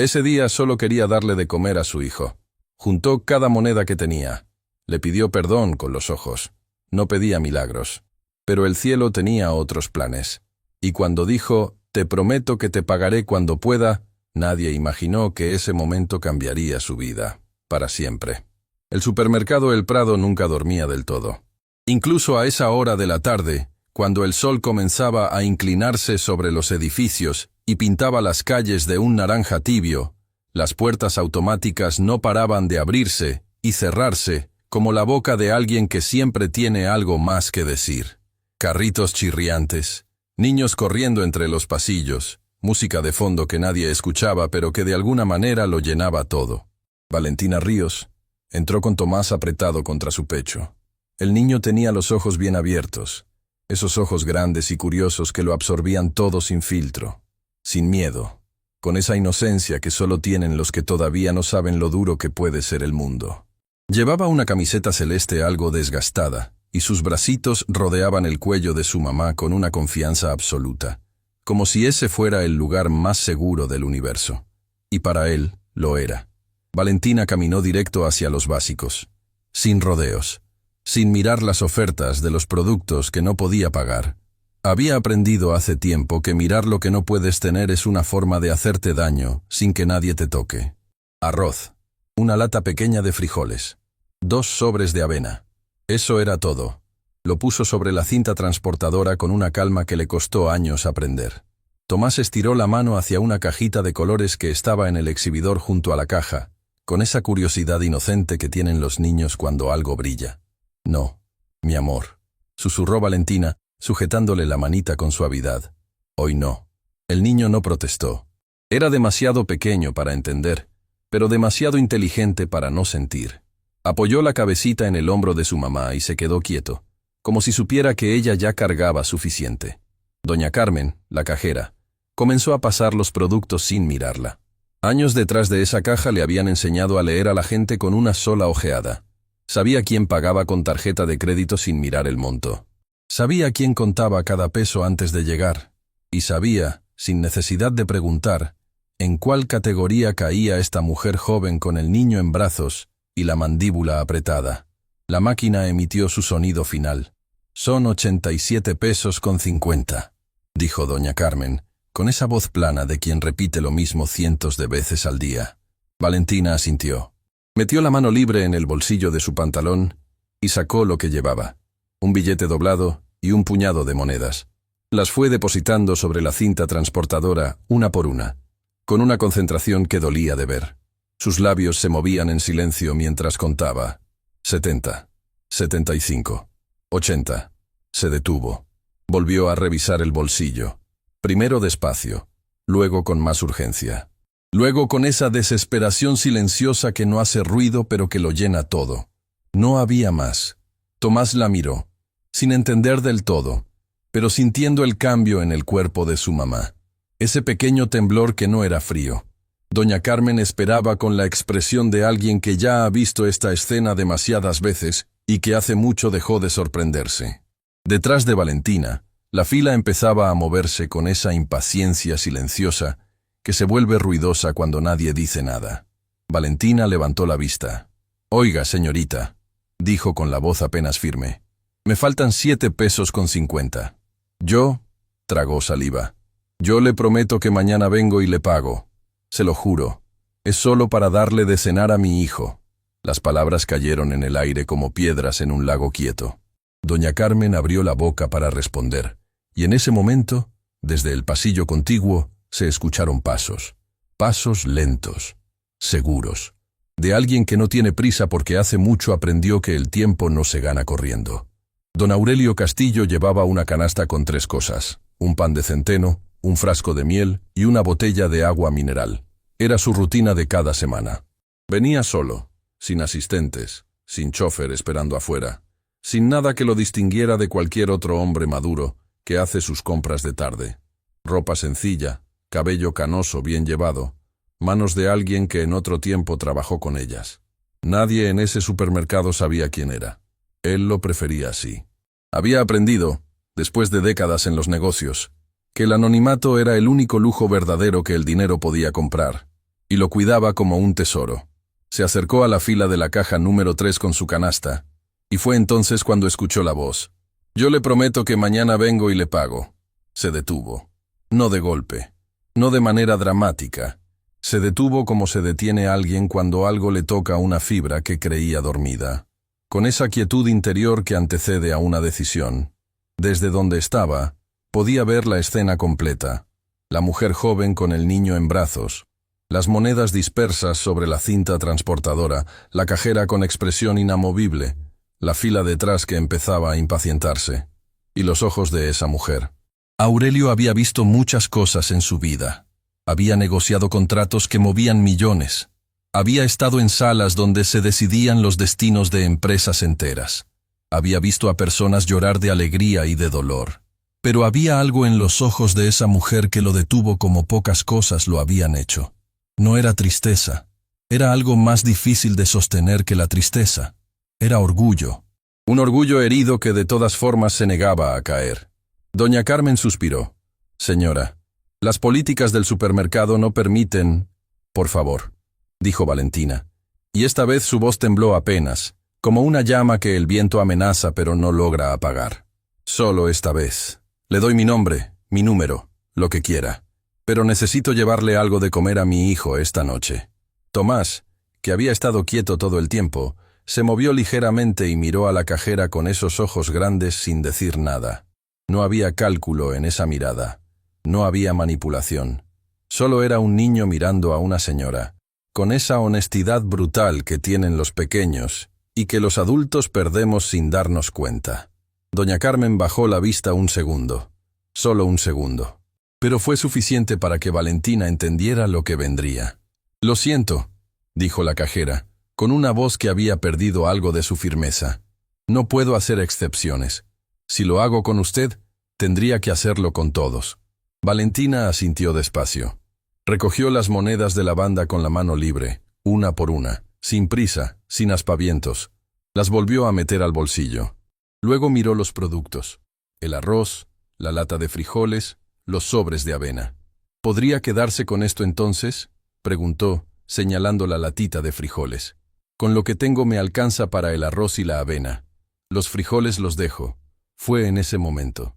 Ese día solo quería darle de comer a su hijo. Juntó cada moneda que tenía. Le pidió perdón con los ojos. No pedía milagros. Pero el cielo tenía otros planes. Y cuando dijo, «Te prometo que te pagaré cuando pueda», nadie imaginó que ese momento cambiaría su vida, para siempre. El supermercado El Prado nunca dormía del todo. Incluso a esa hora de la tarde, cuando el sol comenzaba a inclinarse sobre los edificios y pintaba las calles de un naranja tibio, las puertas automáticas no paraban de abrirse y cerrarse como la boca de alguien que siempre tiene algo más que decir. Carritos chirriantes, niños corriendo entre los pasillos, música de fondo que nadie escuchaba pero que de alguna manera lo llenaba todo. Valentina Ríos entró con Tomás apretado contra su pecho. El niño tenía los ojos bien abiertos, esos ojos grandes y curiosos que lo absorbían todo sin filtro, sin miedo, con esa inocencia que solo tienen los que todavía no saben lo duro que puede ser el mundo. Llevaba una camiseta celeste algo desgastada, y sus bracitos rodeaban el cuello de su mamá con una confianza absoluta, como si ese fuera el lugar más seguro del universo. Y para él, lo era. Valentina caminó directo hacia los básicos, sin rodeos, sin mirar las ofertas de los productos que no podía pagar. Había aprendido hace tiempo que mirar lo que no puedes tener es una forma de hacerte daño sin que nadie te toque. Arroz, una lata pequeña de frijoles, 2 sobres de avena. Eso era todo. Lo puso sobre la cinta transportadora con una calma que le costó años aprender. Tomás estiró la mano hacia una cajita de colores que estaba en el exhibidor junto a la caja, con esa curiosidad inocente que tienen los niños cuando algo brilla. «No, mi amor», susurró Valentina, sujetándole la manita con suavidad. «Hoy no». El niño no protestó. Era demasiado pequeño para entender, pero demasiado inteligente para no sentir. Apoyó la cabecita en el hombro de su mamá y se quedó quieto, como si supiera que ella ya cargaba suficiente. Doña Carmen, la cajera, comenzó a pasar los productos sin mirarla. Años detrás de esa caja le habían enseñado a leer a la gente con una sola ojeada. Sabía quién pagaba con tarjeta de crédito sin mirar el monto. Sabía quién contaba cada peso antes de llegar. Y sabía, sin necesidad de preguntar, en cuál categoría caía esta mujer joven con el niño en brazos y la mandíbula apretada. La máquina emitió su sonido final. «Son 87 pesos con 50», dijo doña Carmen, con esa voz plana de quien repite lo mismo cientos de veces al día. Valentina asintió. Metió la mano libre en el bolsillo de su pantalón y sacó lo que llevaba, un billete doblado y un puñado de monedas. Las fue depositando sobre la cinta transportadora una por una, con una concentración que dolía de ver. Sus labios se movían en silencio mientras contaba. 70, 75, 80. Se detuvo. Volvió a revisar el bolsillo. Primero despacio, luego con más urgencia. Luego con esa desesperación silenciosa que no hace ruido pero que lo llena todo. No había más. Tomás la miró, sin entender del todo, pero sintiendo el cambio en el cuerpo de su mamá. Ese pequeño temblor que no era frío. Doña Carmen esperaba con la expresión de alguien que ya ha visto esta escena demasiadas veces y que hace mucho dejó de sorprenderse. Detrás de Valentina, la fila empezaba a moverse con esa impaciencia silenciosa que se vuelve ruidosa cuando nadie dice nada. Valentina levantó la vista. «Oiga, señorita», dijo con la voz apenas firme, «me faltan 7 pesos con 50. Yo», tragó saliva, «yo le prometo que mañana vengo y le pago. Se lo juro. Es solo para darle de cenar a mi hijo». Las palabras cayeron en el aire como piedras en un lago quieto. Doña Carmen abrió la boca para responder, y en ese momento, desde el pasillo contiguo, se escucharon pasos. Pasos lentos, seguros, de alguien que no tiene prisa porque hace mucho aprendió que el tiempo no se gana corriendo. Don Aurelio Castillo llevaba una canasta con 3 cosas, un pan de centeno, un frasco de miel y una botella de agua mineral. Era su rutina de cada semana. Venía solo, sin asistentes, sin chofer esperando afuera, sin nada que lo distinguiera de cualquier otro hombre maduro que hace sus compras de tarde. Ropa sencilla, cabello canoso bien llevado, manos de alguien que en otro tiempo trabajó con ellas. Nadie en ese supermercado sabía quién era. Él lo prefería así. Había aprendido, después de décadas en los negocios, que el anonimato era el único lujo verdadero que el dinero podía comprar, y lo cuidaba como un tesoro. Se acercó a la fila de la caja número 3 con su canasta, y fue entonces cuando escuchó la voz. «Yo le prometo que mañana vengo y le pago». Se detuvo. No de golpe, no de manera dramática. Se detuvo como se detiene alguien cuando algo le toca una fibra que creía dormida. Con esa quietud interior que antecede a una decisión. Desde donde estaba, podía ver la escena completa. La mujer joven con el niño en brazos, las monedas dispersas sobre la cinta transportadora, la cajera con expresión inamovible, la fila detrás que empezaba a impacientarse, y los ojos de esa mujer. Aurelio había visto muchas cosas en su vida. Había negociado contratos que movían millones. Había estado en salas donde se decidían los destinos de empresas enteras. Había visto a personas llorar de alegría y de dolor. Pero había algo en los ojos de esa mujer que lo detuvo como pocas cosas lo habían hecho. No era tristeza. Era algo más difícil de sostener que la tristeza. Era orgullo. Un orgullo herido que de todas formas se negaba a caer. Doña Carmen suspiró. «Señora, las políticas del supermercado no permiten...» «Por favor», dijo Valentina. Y esta vez su voz tembló apenas, como una llama que el viento amenaza pero no logra apagar. «Solo esta vez. Le doy mi nombre, mi número, lo que quiera. Pero necesito llevarle algo de comer a mi hijo esta noche». Tomás, que había estado quieto todo el tiempo, se movió ligeramente y miró a la cajera con esos ojos grandes sin decir nada. No había cálculo en esa mirada. No había manipulación. Solo era un niño mirando a una señora, con esa honestidad brutal que tienen los pequeños y que los adultos perdemos sin darnos cuenta. Doña Carmen bajó la vista un segundo. Solo un segundo. Pero fue suficiente para que Valentina entendiera lo que vendría. «Lo siento», dijo la cajera, con una voz que había perdido algo de su firmeza. «No puedo hacer excepciones. Si lo hago con usted, tendría que hacerlo con todos». Valentina asintió despacio. Recogió las monedas de la banda con la mano libre, una por una, sin prisa, sin aspavientos. Las volvió a meter al bolsillo. Luego miró los productos. El arroz, la lata de frijoles, los sobres de avena. «¿Podría quedarse con esto entonces?», preguntó, señalando la latita de frijoles. «Con lo que tengo me alcanza para el arroz y la avena. Los frijoles los dejo». Fue en ese momento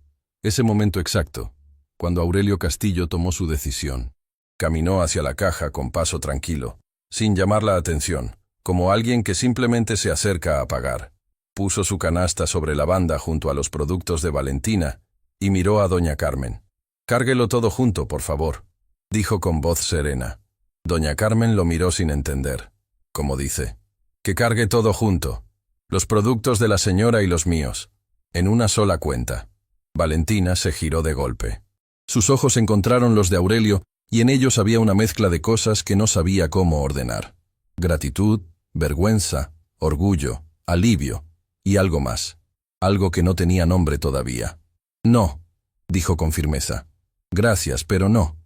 exacto, cuando Aurelio Castillo tomó su decisión. Caminó hacia la caja con paso tranquilo, sin llamar la atención, como alguien que simplemente se acerca a pagar. Puso su canasta sobre la banda junto a los productos de Valentina y miró a doña Carmen. «Cárguelo todo junto, por favor», dijo con voz serena. Doña Carmen lo miró sin entender. Como dice, «Que cargue todo junto. Los productos de la señora y los míos. En una sola cuenta». Valentina se giró de golpe. Sus ojos encontraron los de Aurelio y en ellos había una mezcla de cosas que no sabía cómo ordenar. Gratitud, vergüenza, orgullo, alivio y algo más. Algo que no tenía nombre todavía. «No», dijo con firmeza. «Gracias, pero no.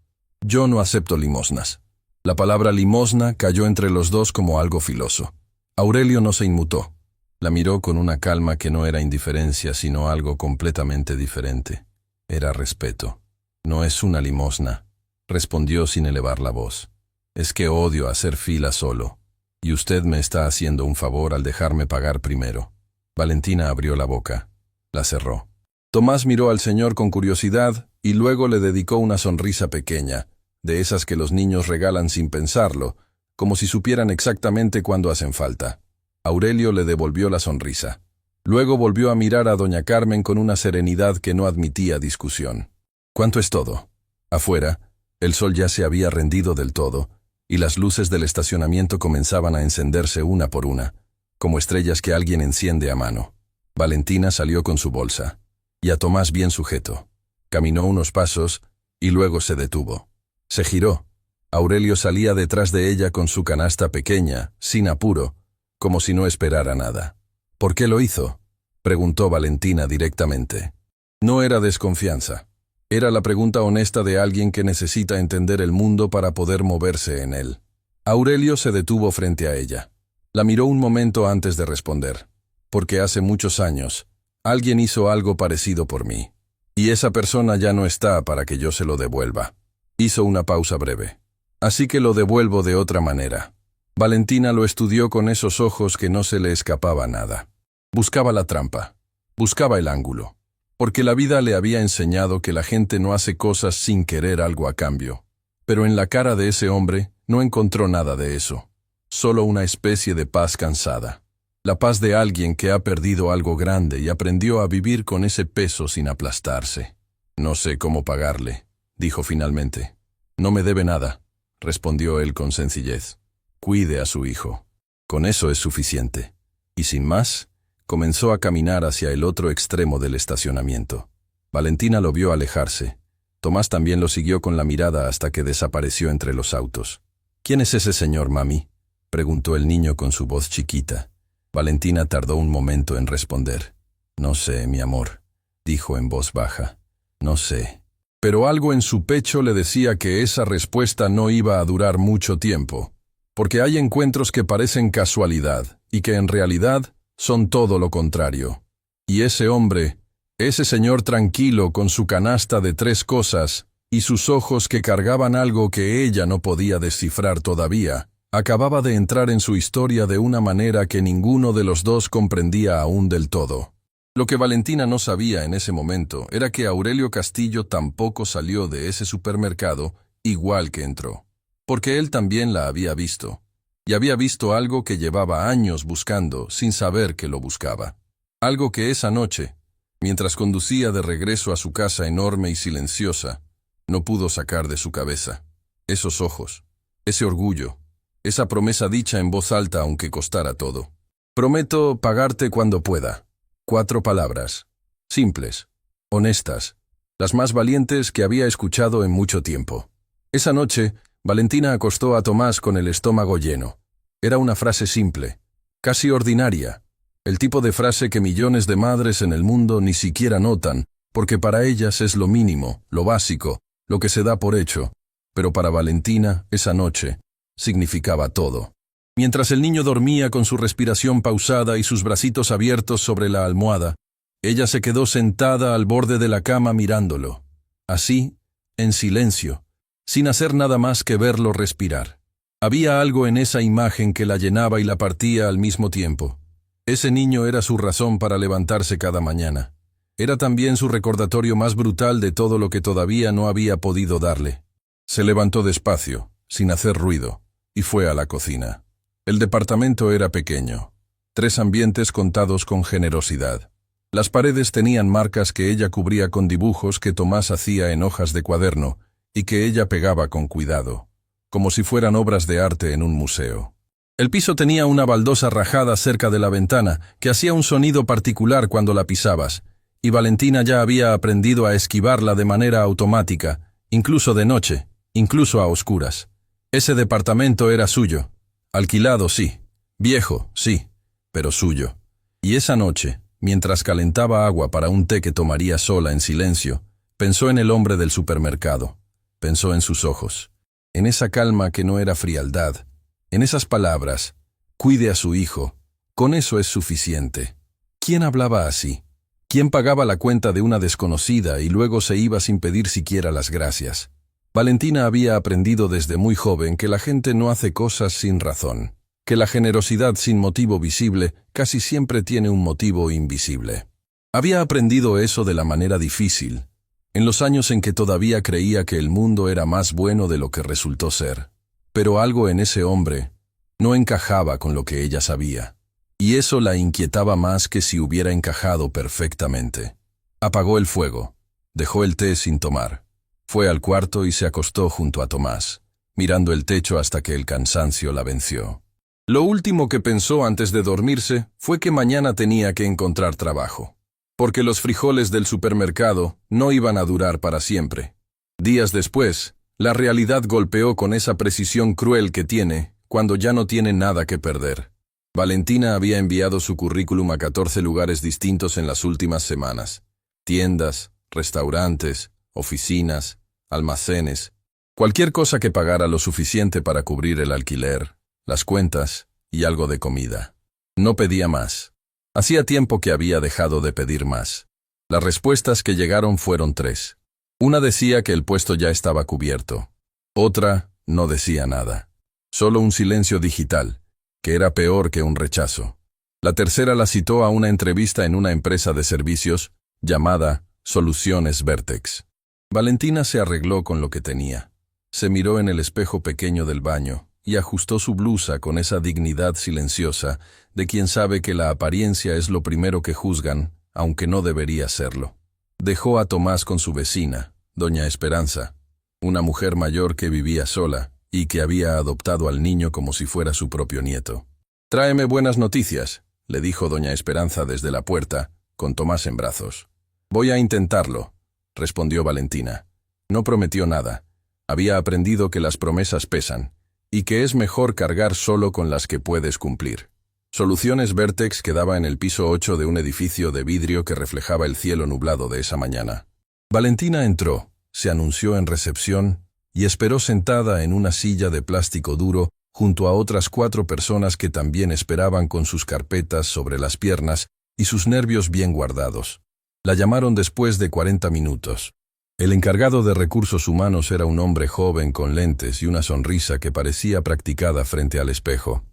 Yo no acepto limosnas». La palabra limosna cayó entre los dos como algo filoso. Aurelio no se inmutó. La miró con una calma que no era indiferencia, sino algo completamente diferente. Era respeto. «No es una limosna», respondió sin elevar la voz. «Es que odio hacer fila solo. Y usted me está haciendo un favor al dejarme pagar primero». Valentina abrió la boca. La cerró. Tomás miró al señor con curiosidad y luego le dedicó una sonrisa pequeña, de esas que los niños regalan sin pensarlo, como si supieran exactamente cuándo hacen falta. Aurelio le devolvió la sonrisa. Luego volvió a mirar a doña Carmen con una serenidad que no admitía discusión. «¿Cuánto es todo?» Afuera, el sol ya se había rendido del todo, y las luces del estacionamiento comenzaban a encenderse una por una, como estrellas que alguien enciende a mano. Valentina salió con su bolsa, y a Tomás bien sujeto. Caminó unos pasos, y luego se detuvo. Se giró. Aurelio salía detrás de ella con su canasta pequeña, sin apuro, como si no esperara nada. «¿Por qué lo hizo?», preguntó Valentina directamente. No era desconfianza. Era la pregunta honesta de alguien que necesita entender el mundo para poder moverse en él. Aurelio se detuvo frente a ella. La miró un momento antes de responder. «Porque hace muchos años, alguien hizo algo parecido por mí. Y esa persona ya no está para que yo se lo devuelva». Hizo una pausa breve. Así que lo devuelvo de otra manera. Valentina lo estudió con esos ojos que no se le escapaba nada. Buscaba la trampa, buscaba el ángulo, porque la vida le había enseñado que la gente no hace cosas sin querer algo a cambio. Pero en la cara de ese hombre no encontró nada de eso, solo una especie de paz cansada. La paz de alguien que ha perdido algo grande y aprendió a vivir con ese peso sin aplastarse. No sé cómo pagarle, dijo finalmente. No me debe nada, respondió él con sencillez. Cuide a su hijo. Con eso es suficiente. Y sin más, comenzó a caminar hacia el otro extremo del estacionamiento. Valentina lo vio alejarse. Tomás también lo siguió con la mirada hasta que desapareció entre los autos. ¿Quién es ese señor, mami?, preguntó el niño con su voz chiquita. Valentina tardó un momento en responder. No sé, mi amor, dijo en voz baja. No sé. Pero algo en su pecho le decía que esa respuesta no iba a durar mucho tiempo, porque hay encuentros que parecen casualidad y que en realidad son todo lo contrario. Y ese hombre, ese señor tranquilo con su canasta de 3 cosas y sus ojos que cargaban algo que ella no podía descifrar todavía, acababa de entrar en su historia de una manera que ninguno de los dos comprendía aún del todo. Lo que Valentina no sabía en ese momento era que Aurelio Castillo tampoco salió de ese supermercado igual que entró, porque él también la había visto, y había visto algo que llevaba años buscando sin saber que lo buscaba. Algo que esa noche, mientras conducía de regreso a su casa enorme y silenciosa, no pudo sacar de su cabeza. Esos ojos, ese orgullo, esa promesa dicha en voz alta aunque costara todo. Prometo pagarte cuando pueda. 4 palabras. Simples, honestas, las más valientes que había escuchado en mucho tiempo. Esa noche, Valentina acostó a Tomás con el estómago lleno. Era una frase simple, casi ordinaria, el tipo de frase que millones de madres en el mundo ni siquiera notan, porque para ellas es lo mínimo, lo básico, lo que se da por hecho, pero para Valentina, esa noche, significaba todo. Mientras el niño dormía con su respiración pausada y sus bracitos abiertos sobre la almohada, ella se quedó sentada al borde de la cama mirándolo, así, en silencio, sin hacer nada más que verlo respirar. Había algo en esa imagen que la llenaba y la partía al mismo tiempo. Ese niño era su razón para levantarse cada mañana. Era también su recordatorio más brutal de todo lo que todavía no había podido darle. Se levantó despacio, sin hacer ruido, y fue a la cocina. El departamento era pequeño, 3 ambientes contados con generosidad. Las paredes tenían marcas que ella cubría con dibujos que Tomás hacía en hojas de cuaderno y que ella pegaba con cuidado, como si fueran obras de arte en un museo. El piso tenía una baldosa rajada cerca de la ventana que hacía un sonido particular cuando la pisabas, y Valentina ya había aprendido a esquivarla de manera automática, incluso de noche, incluso a oscuras. Ese departamento era suyo. Alquilado, sí. Viejo, sí. Pero suyo. Y esa noche, mientras calentaba agua para un té que tomaría sola en silencio, pensó en el hombre del supermercado. Pensó en sus ojos. En esa calma que no era frialdad. En esas palabras, cuide a su hijo. Con eso es suficiente. ¿Quién hablaba así? ¿Quién pagaba la cuenta de una desconocida y luego se iba sin pedir siquiera las gracias? Valentina había aprendido desde muy joven que la gente no hace cosas sin razón, que la generosidad sin motivo visible casi siempre tiene un motivo invisible. Había aprendido eso de la manera difícil, en los años en que todavía creía que el mundo era más bueno de lo que resultó ser. Pero algo en ese hombre no encajaba con lo que ella sabía, y eso la inquietaba más que si hubiera encajado perfectamente. Apagó el fuego, dejó el té sin tomar. Fue al cuarto y se acostó junto a Tomás, mirando el techo hasta que el cansancio la venció. Lo último que pensó antes de dormirse fue que mañana tenía que encontrar trabajo, porque los frijoles del supermercado no iban a durar para siempre. Días después, la realidad golpeó con esa precisión cruel que tiene cuando ya no tiene nada que perder. Valentina había enviado su currículum a 14 lugares distintos en las últimas semanas. Tiendas, restaurantes, oficinas, almacenes, cualquier cosa que pagara lo suficiente para cubrir el alquiler, las cuentas y algo de comida. No pedía más. Hacía tiempo que había dejado de pedir más. Las respuestas que llegaron fueron 3. Una decía que el puesto ya estaba cubierto. Otra No decía nada. Solo un silencio digital, que era peor que un rechazo. La tercera la citó a una entrevista en una empresa de servicios llamada Soluciones Vertex. Valentina se arregló con lo que tenía. Se miró en el espejo pequeño del baño y ajustó su blusa con esa dignidad silenciosa de quien sabe que la apariencia es lo primero que juzgan, aunque no debería serlo. Dejó a Tomás con su vecina, doña Esperanza, una mujer mayor que vivía sola y que había adoptado al niño como si fuera su propio nieto. «Tráeme buenas noticias», le dijo doña Esperanza desde la puerta, con Tomás en brazos. «Voy a intentarlo», respondió Valentina. No prometió nada. Había aprendido que las promesas pesan, y que es mejor cargar solo con las que puedes cumplir. Soluciones Vertex quedaba en el piso 8 de un edificio de vidrio que reflejaba el cielo nublado de esa mañana. Valentina entró, se anunció en recepción y esperó sentada en una silla de plástico duro junto a otras 4 personas que también esperaban con sus carpetas sobre las piernas y sus nervios bien guardados. La llamaron después de 40 minutos. El encargado de recursos humanos era un hombre joven con lentes y una sonrisa que parecía practicada frente al espejo.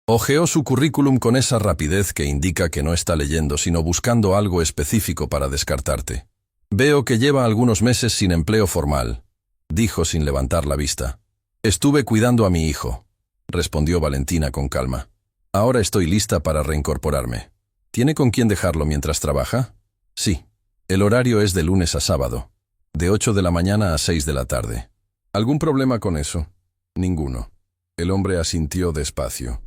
Hojeó su currículum con esa rapidez que indica que no está leyendo sino buscando algo específico para descartarte. «Veo que lleva algunos meses sin empleo formal», dijo sin levantar la vista. «Estuve cuidando a mi hijo», respondió Valentina con calma. «Ahora estoy lista para reincorporarme». «¿Tiene con quién dejarlo mientras trabaja?» «Sí. El horario es de lunes a sábado, de 8 de la mañana a 6 de la tarde». «¿Algún problema con eso?» «Ninguno». El hombre asintió despacio.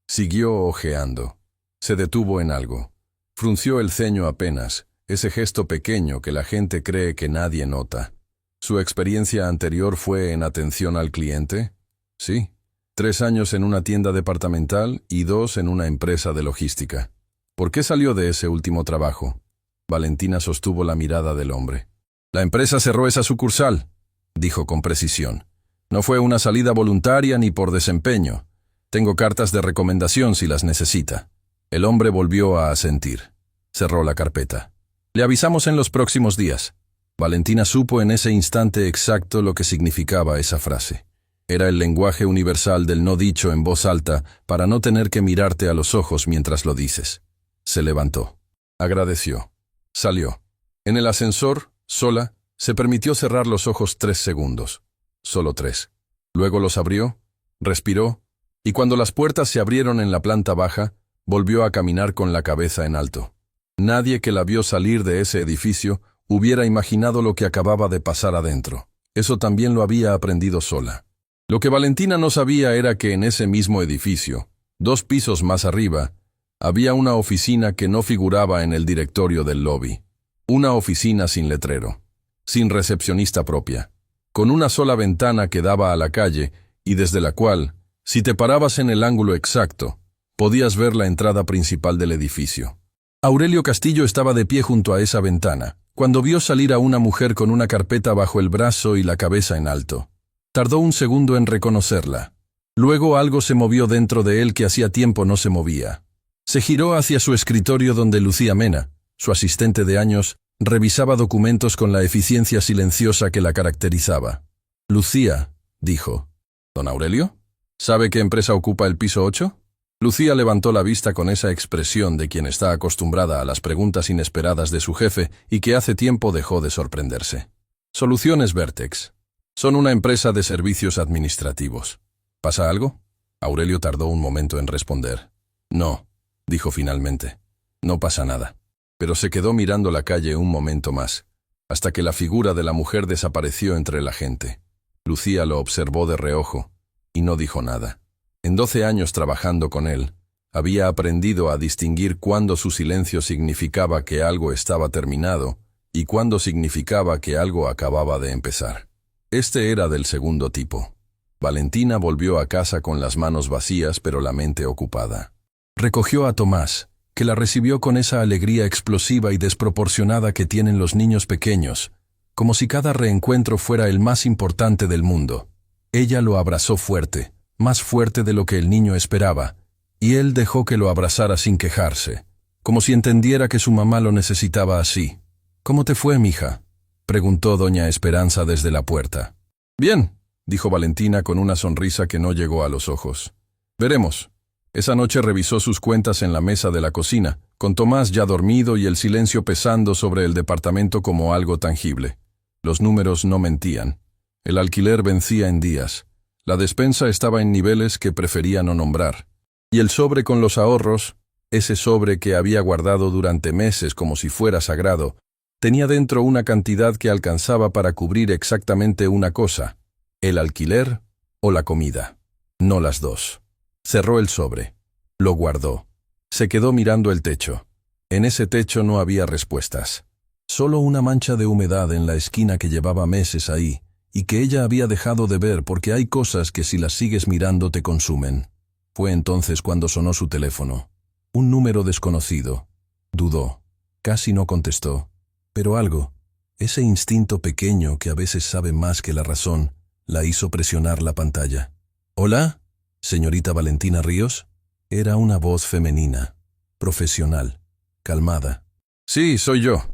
Siguió ojeando. Se detuvo en algo. Frunció el ceño apenas, ese gesto pequeño que la gente cree que nadie nota. ¿Su experiencia anterior fue en atención al cliente? Sí. 3 años en una tienda departamental y 2 en una empresa de logística. ¿Por qué salió de ese último trabajo? Valentina sostuvo la mirada del hombre. «La empresa cerró esa sucursal», dijo con precisión. «No fue una salida voluntaria ni por desempeño. Tengo cartas de recomendación si las necesita». El hombre volvió a asentir. Cerró la carpeta. «Le avisamos en los próximos días». Valentina supo en ese instante exacto lo que significaba esa frase. Era el lenguaje universal del no dicho en voz alta para no tener que mirarte a los ojos mientras lo dices. Se levantó. Agradeció. Salió. En el ascensor, sola, se permitió cerrar los ojos 3 segundos. Solo 3. Luego los abrió, respiró, y cuando las puertas se abrieron en la planta baja, volvió a caminar con la cabeza en alto. Nadie que la vio salir de ese edificio hubiera imaginado lo que acababa de pasar adentro. Eso también lo había aprendido sola. Lo que Valentina no sabía era que en ese mismo edificio, 2 pisos más arriba, había una oficina que no figuraba en el directorio del lobby. Una oficina sin letrero, sin recepcionista propia, con una sola ventana que daba a la calle y desde la cual, si te parabas en el ángulo exacto, podías ver la entrada principal del edificio. Aurelio Castillo estaba de pie junto a esa ventana, cuando vio salir a una mujer con una carpeta bajo el brazo y la cabeza en alto. Tardó un segundo en reconocerla. Luego algo se movió dentro de él que hacía tiempo no se movía. Se giró hacia su escritorio donde Lucía Mena, su asistente de años, revisaba documentos con la eficiencia silenciosa que la caracterizaba. «Lucía», dijo. «¿Don Aurelio? ¿Sabe qué empresa ocupa el piso 8? Lucía levantó la vista con esa expresión de quien está acostumbrada a las preguntas inesperadas de su jefe y que hace tiempo dejó de sorprenderse. «Soluciones Vertex. Son una empresa de servicios administrativos. ¿Pasa algo?» Aurelio tardó un momento en responder. «No», dijo finalmente. «No pasa nada». Pero se quedó mirando la calle un momento más, hasta que la figura de la mujer desapareció entre la gente. Lucía lo observó de reojo y no dijo nada. En 12 años trabajando con él, había aprendido a distinguir cuándo su silencio significaba que algo estaba terminado y cuándo significaba que algo acababa de empezar. Este era del segundo tipo. Valentina volvió a casa con las manos vacías pero la mente ocupada. Recogió a Tomás, que la recibió con esa alegría explosiva y desproporcionada que tienen los niños pequeños, como si cada reencuentro fuera el más importante del mundo. Ella lo abrazó fuerte, más fuerte de lo que el niño esperaba, y él dejó que lo abrazara sin quejarse, como si entendiera que su mamá lo necesitaba así. «¿Cómo te fue, mija?», preguntó doña Esperanza desde la puerta. «Bien», dijo Valentina con una sonrisa que no llegó a los ojos. Veremos. Esa noche revisó sus cuentas en la mesa de la cocina, con Tomás ya dormido y el silencio pesando sobre el departamento como algo tangible. Los números no mentían. El alquiler vencía en días. La despensa estaba en niveles que prefería no nombrar. Y el sobre con los ahorros, ese sobre que había guardado durante meses como si fuera sagrado, tenía dentro una cantidad que alcanzaba para cubrir exactamente una cosa: el alquiler o la comida. No las dos. Cerró el sobre. Lo guardó. Se quedó mirando el techo. En ese techo no había respuestas. Solo una mancha de humedad en la esquina que llevaba meses ahí, y que ella había dejado de ver porque hay cosas que si las sigues mirando te consumen. Fue entonces cuando sonó su teléfono. Un número desconocido. Dudó. Casi no contestó. Pero algo, ese instinto pequeño que a veces sabe más que la razón, la hizo presionar la pantalla. ¿Hola? ¿Señorita Valentina Ríos? Era una voz femenina, profesional, calmada. Sí, soy yo.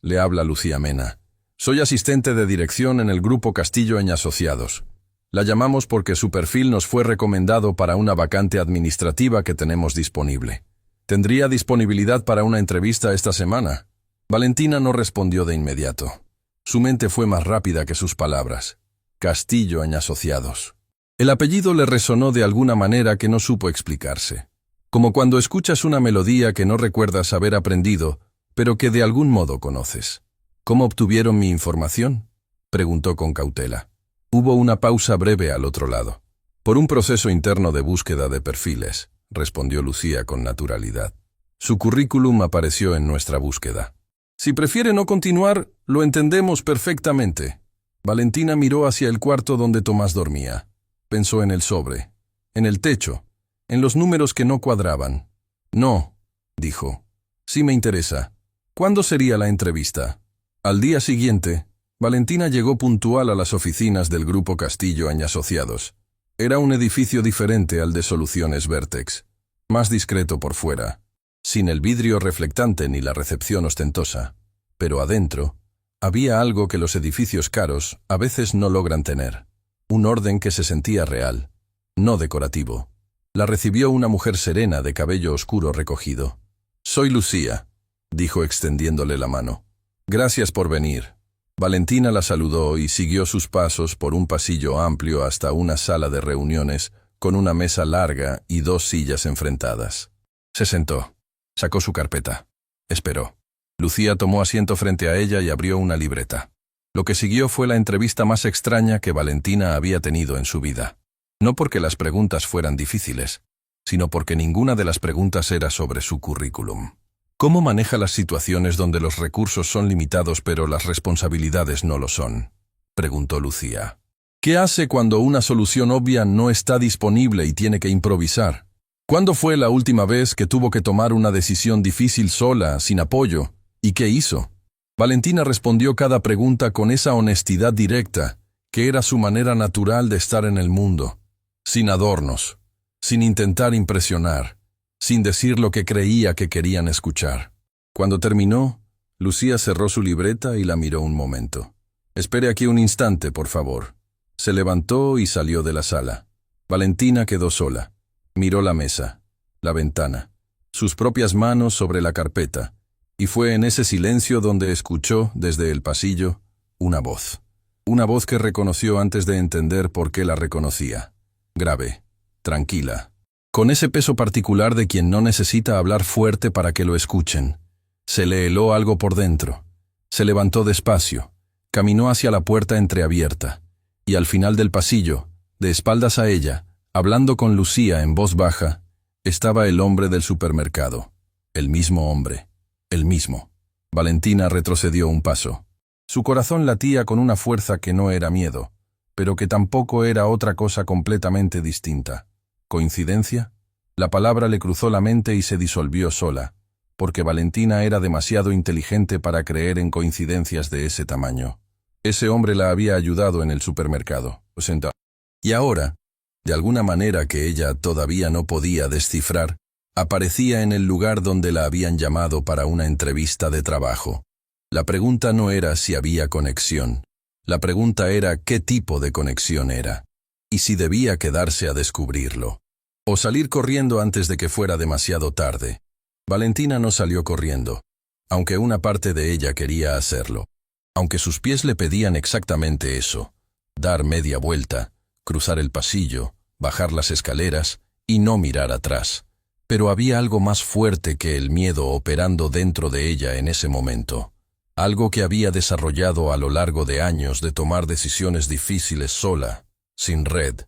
Le habla Lucía Mena. Soy asistente de dirección en el Grupo Castillo en Asociados. La llamamos porque su perfil nos fue recomendado para una vacante administrativa que tenemos disponible. ¿Tendría disponibilidad para una entrevista esta semana? Valentina no respondió de inmediato. Su mente fue más rápida que sus palabras. Castillo en Asociados. El apellido le resonó de alguna manera que no supo explicarse. Como cuando escuchas una melodía que no recuerdas haber aprendido, pero que de algún modo conoces. ¿Cómo obtuvieron mi información?, preguntó con cautela. Hubo una pausa breve al otro lado. Por un proceso interno de búsqueda de perfiles, respondió Lucía con naturalidad. Su currículum apareció en nuestra búsqueda. Si prefiere no continuar, lo entendemos perfectamente. Valentina miró hacia el cuarto donde Tomás dormía. Pensó en el sobre, en el techo, en los números que no cuadraban. No, dijo. Sí me interesa. ¿Cuándo sería la entrevista? Al día siguiente, Valentina llegó puntual a las oficinas del Grupo Castillo y Asociados. Era un edificio diferente al de Soluciones Vertex, más discreto por fuera, sin el vidrio reflectante ni la recepción ostentosa, pero adentro había algo que los edificios caros a veces no logran tener. Un orden que se sentía real, no decorativo. La recibió una mujer serena de cabello oscuro recogido. «Soy Lucía», dijo extendiéndole la mano. «Gracias por venir». Valentina la saludó y siguió sus pasos por un pasillo amplio hasta una sala de reuniones con una mesa larga y 2 sillas enfrentadas. Se sentó. Sacó su carpeta. Esperó. Lucía tomó asiento frente a ella y abrió una libreta. Lo que siguió fue la entrevista más extraña que Valentina había tenido en su vida. No porque las preguntas fueran difíciles, sino porque ninguna de las preguntas era sobre su currículum. ¿Cómo maneja las situaciones donde los recursos son limitados pero las responsabilidades no lo son?, preguntó Lucía. ¿Qué hace cuando una solución obvia no está disponible y tiene que improvisar? ¿Cuándo fue la última vez que tuvo que tomar una decisión difícil sola, sin apoyo? ¿Y qué hizo? Valentina respondió cada pregunta con esa honestidad directa, que era su manera natural de estar en el mundo, sin adornos, sin intentar impresionar, sin decir lo que creía que querían escuchar. Cuando terminó, Lucía cerró su libreta y la miró un momento. «Espere aquí un instante, por favor». Se levantó y salió de la sala. Valentina quedó sola. Miró la mesa, la ventana, sus propias manos sobre la carpeta, y fue en ese silencio donde escuchó, desde el pasillo, una voz. Una voz que reconoció antes de entender por qué la reconocía. Grave, tranquila, con ese peso particular de quien no necesita hablar fuerte para que lo escuchen. Se le heló algo por dentro. Se levantó despacio, caminó hacia la puerta entreabierta, y al final del pasillo, de espaldas a ella, hablando con Lucía en voz baja, estaba el hombre del supermercado. El mismo hombre. El mismo. Valentina retrocedió un paso. Su corazón latía con una fuerza que no era miedo, pero que tampoco era otra cosa completamente distinta. ¿Coincidencia? La palabra le cruzó la mente y se disolvió sola, porque Valentina era demasiado inteligente para creer en coincidencias de ese tamaño. Ese hombre la había ayudado en el supermercado. Y ahora, de alguna manera que ella todavía no podía descifrar, aparecía en el lugar donde la habían llamado para una entrevista de trabajo. La pregunta no era si había conexión, La pregunta era qué tipo de conexión era, y si debía quedarse a descubrirlo, o salir corriendo antes de que fuera demasiado tarde. Valentina no salió corriendo, aunque una parte de ella quería hacerlo, aunque sus pies le pedían exactamente eso, dar media vuelta, cruzar el pasillo, bajar las escaleras y no mirar atrás. Pero había algo más fuerte que el miedo operando dentro de ella en ese momento. Algo que había desarrollado a lo largo de años de tomar decisiones difíciles sola, sin red,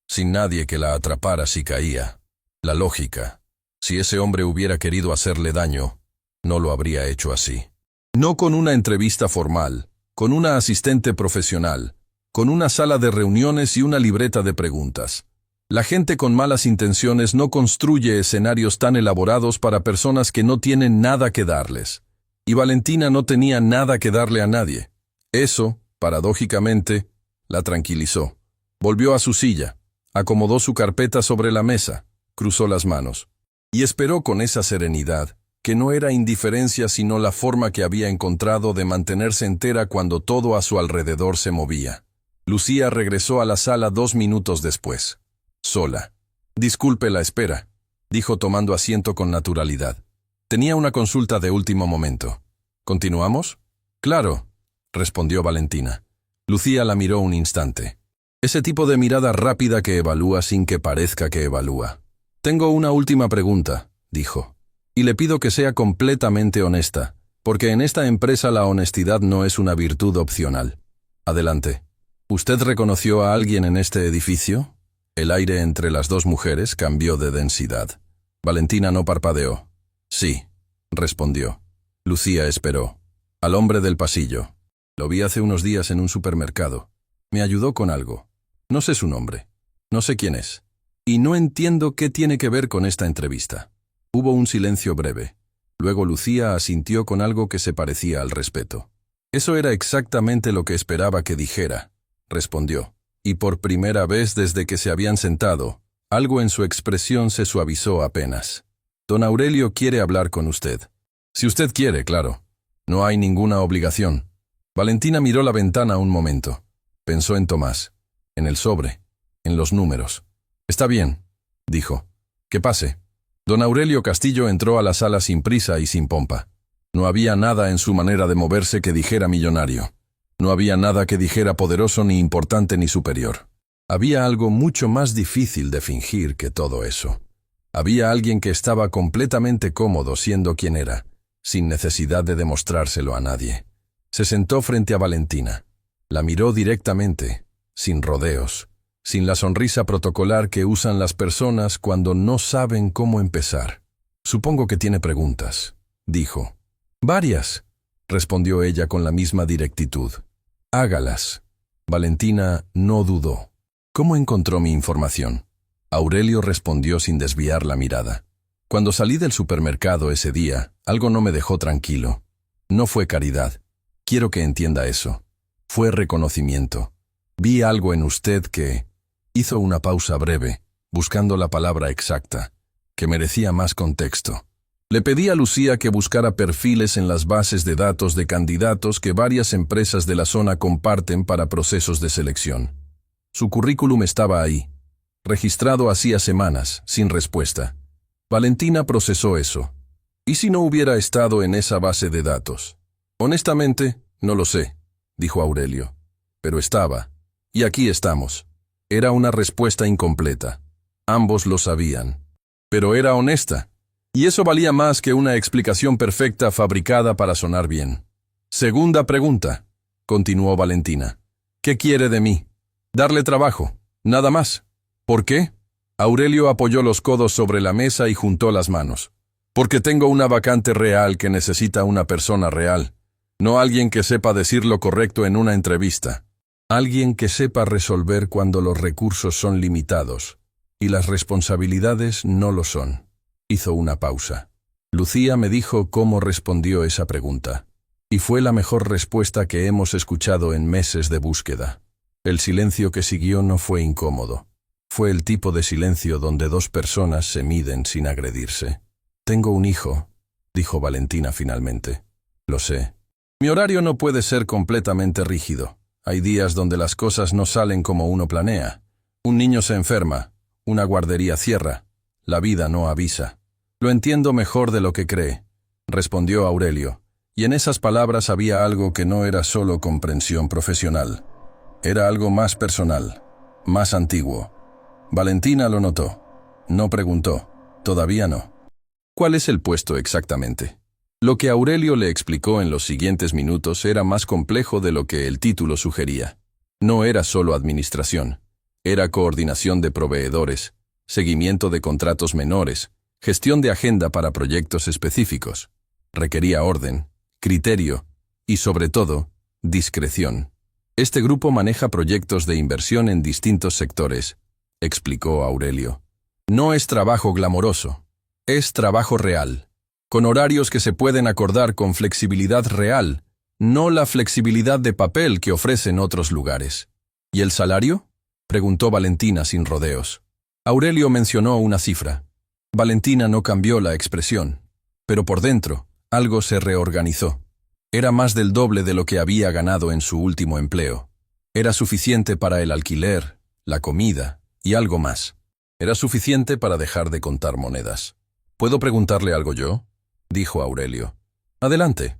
sin nadie que la atrapara si caía. La lógica. Si ese hombre hubiera querido hacerle daño, no lo habría hecho así. No con una entrevista formal, con una asistente profesional, con una sala de reuniones y una libreta de preguntas. La gente con malas intenciones no construye escenarios tan elaborados para personas que no tienen nada que darles. Y Valentina no tenía nada que darle a nadie. Eso, paradójicamente, la tranquilizó. Volvió a su silla, acomodó su carpeta sobre la mesa, cruzó las manos. Y esperó con esa serenidad, que no era indiferencia sino la forma que había encontrado de mantenerse entera cuando todo a su alrededor se movía. Lucía regresó a la sala 2 minutos después. Sola. «Disculpe la espera», dijo tomando asiento con naturalidad. «Tenía una consulta de último momento. ¿Continuamos?» «Claro», respondió Valentina. Lucía la miró un instante. Ese tipo de mirada rápida que evalúa sin que parezca que evalúa. «Tengo una última pregunta», dijo. «Y le pido que sea completamente honesta, porque en esta empresa la honestidad no es una virtud opcional. Adelante. ¿Usted reconoció a alguien en este edificio?» El aire entre las dos mujeres cambió de densidad. Valentina no parpadeó. «Sí», respondió. Lucía esperó. «Al hombre del pasillo. Lo vi hace unos días en un supermercado. Me ayudó con algo. No sé su nombre. No sé quién es. Y no entiendo qué tiene que ver con esta entrevista». Hubo un silencio breve. Luego Lucía asintió con algo que se parecía al respeto. «Eso era exactamente lo que esperaba que dijera», respondió. Y por primera vez desde que se habían sentado, algo en su expresión se suavizó apenas. «Don Aurelio quiere hablar con usted». «Si usted quiere, claro. No hay ninguna obligación». Valentina miró la ventana un momento. Pensó en Tomás, en el sobre, en los números. «Está bien», dijo. «Que pase». Don Aurelio Castillo entró a la sala sin prisa y sin pompa. No había nada en su manera de moverse que dijera millonario. No había nada que dijera poderoso ni importante ni superior. Había algo mucho más difícil de fingir que todo eso. Había alguien que estaba completamente cómodo siendo quien era, sin necesidad de demostrárselo a nadie. Se sentó frente a Valentina. La miró directamente, sin rodeos, sin la sonrisa protocolar que usan las personas cuando no saben cómo empezar. «Supongo que tiene preguntas», dijo. «Varias», respondió ella con la misma directitud. «Hágalas». Valentina no dudó. «¿Cómo encontró mi información?». Aurelio respondió sin desviar la mirada. «Cuando salí del supermercado ese día, algo no me dejó tranquilo. No fue caridad. Quiero que entienda eso. Fue reconocimiento. Vi algo en usted que…». Hizo una pausa breve, buscando la palabra exacta, que merecía más contexto. Le pedí a Lucía que buscara perfiles en las bases de datos de candidatos que varias empresas de la zona comparten para procesos de selección. Su currículum estaba ahí, registrado hacía semanas, sin respuesta. Valentina procesó eso. ¿Y si no hubiera estado en esa base de datos? Honestamente, no lo sé, dijo Aurelio. Pero estaba. Y aquí estamos. Era una respuesta incompleta. Ambos lo sabían. Pero era honesta. Y eso valía más que una explicación perfecta fabricada para sonar bien. Segunda pregunta, continuó Valentina. ¿Qué quiere de mí? Darle trabajo, nada más. ¿Por qué? Aurelio apoyó los codos sobre la mesa y juntó las manos. Porque tengo una vacante real que necesita una persona real, no alguien que sepa decir lo correcto en una entrevista. Alguien que sepa resolver cuando los recursos son limitados y las responsabilidades no lo son. Hizo una pausa. Lucía me dijo cómo respondió esa pregunta. Y fue la mejor respuesta que hemos escuchado en meses de búsqueda. El silencio que siguió no fue incómodo. Fue el tipo de silencio donde dos personas se miden sin agredirse. «Tengo un hijo», dijo Valentina finalmente. «Lo sé. Mi horario no puede ser completamente rígido. Hay días donde las cosas no salen como uno planea. Un niño se enferma, una guardería cierra, la vida no avisa. Lo entiendo mejor de lo que cree, respondió Aurelio, y en esas palabras había algo que no era solo comprensión profesional. Era algo más personal, más antiguo. Valentina lo notó. No preguntó. Todavía no. ¿Cuál es el puesto exactamente? Lo que Aurelio le explicó en los siguientes minutos era más complejo de lo que el título sugería. No era solo administración. Era coordinación de proveedores, seguimiento de contratos menores, gestión de agenda para proyectos específicos. Requería orden, criterio y, sobre todo, discreción. Este grupo maneja proyectos de inversión en distintos sectores, explicó Aurelio. No es trabajo glamoroso, es trabajo real, con horarios que se pueden acordar con flexibilidad real, no la flexibilidad de papel que ofrecen otros lugares. ¿Y el salario?, preguntó Valentina sin rodeos. Aurelio mencionó una cifra. Valentina no cambió la expresión, pero por dentro, algo se reorganizó. Era más del doble de lo que había ganado en su último empleo. Era suficiente para el alquiler, la comida y algo más. Era suficiente para dejar de contar monedas. ¿Puedo preguntarle algo yo?, dijo Aurelio. Adelante.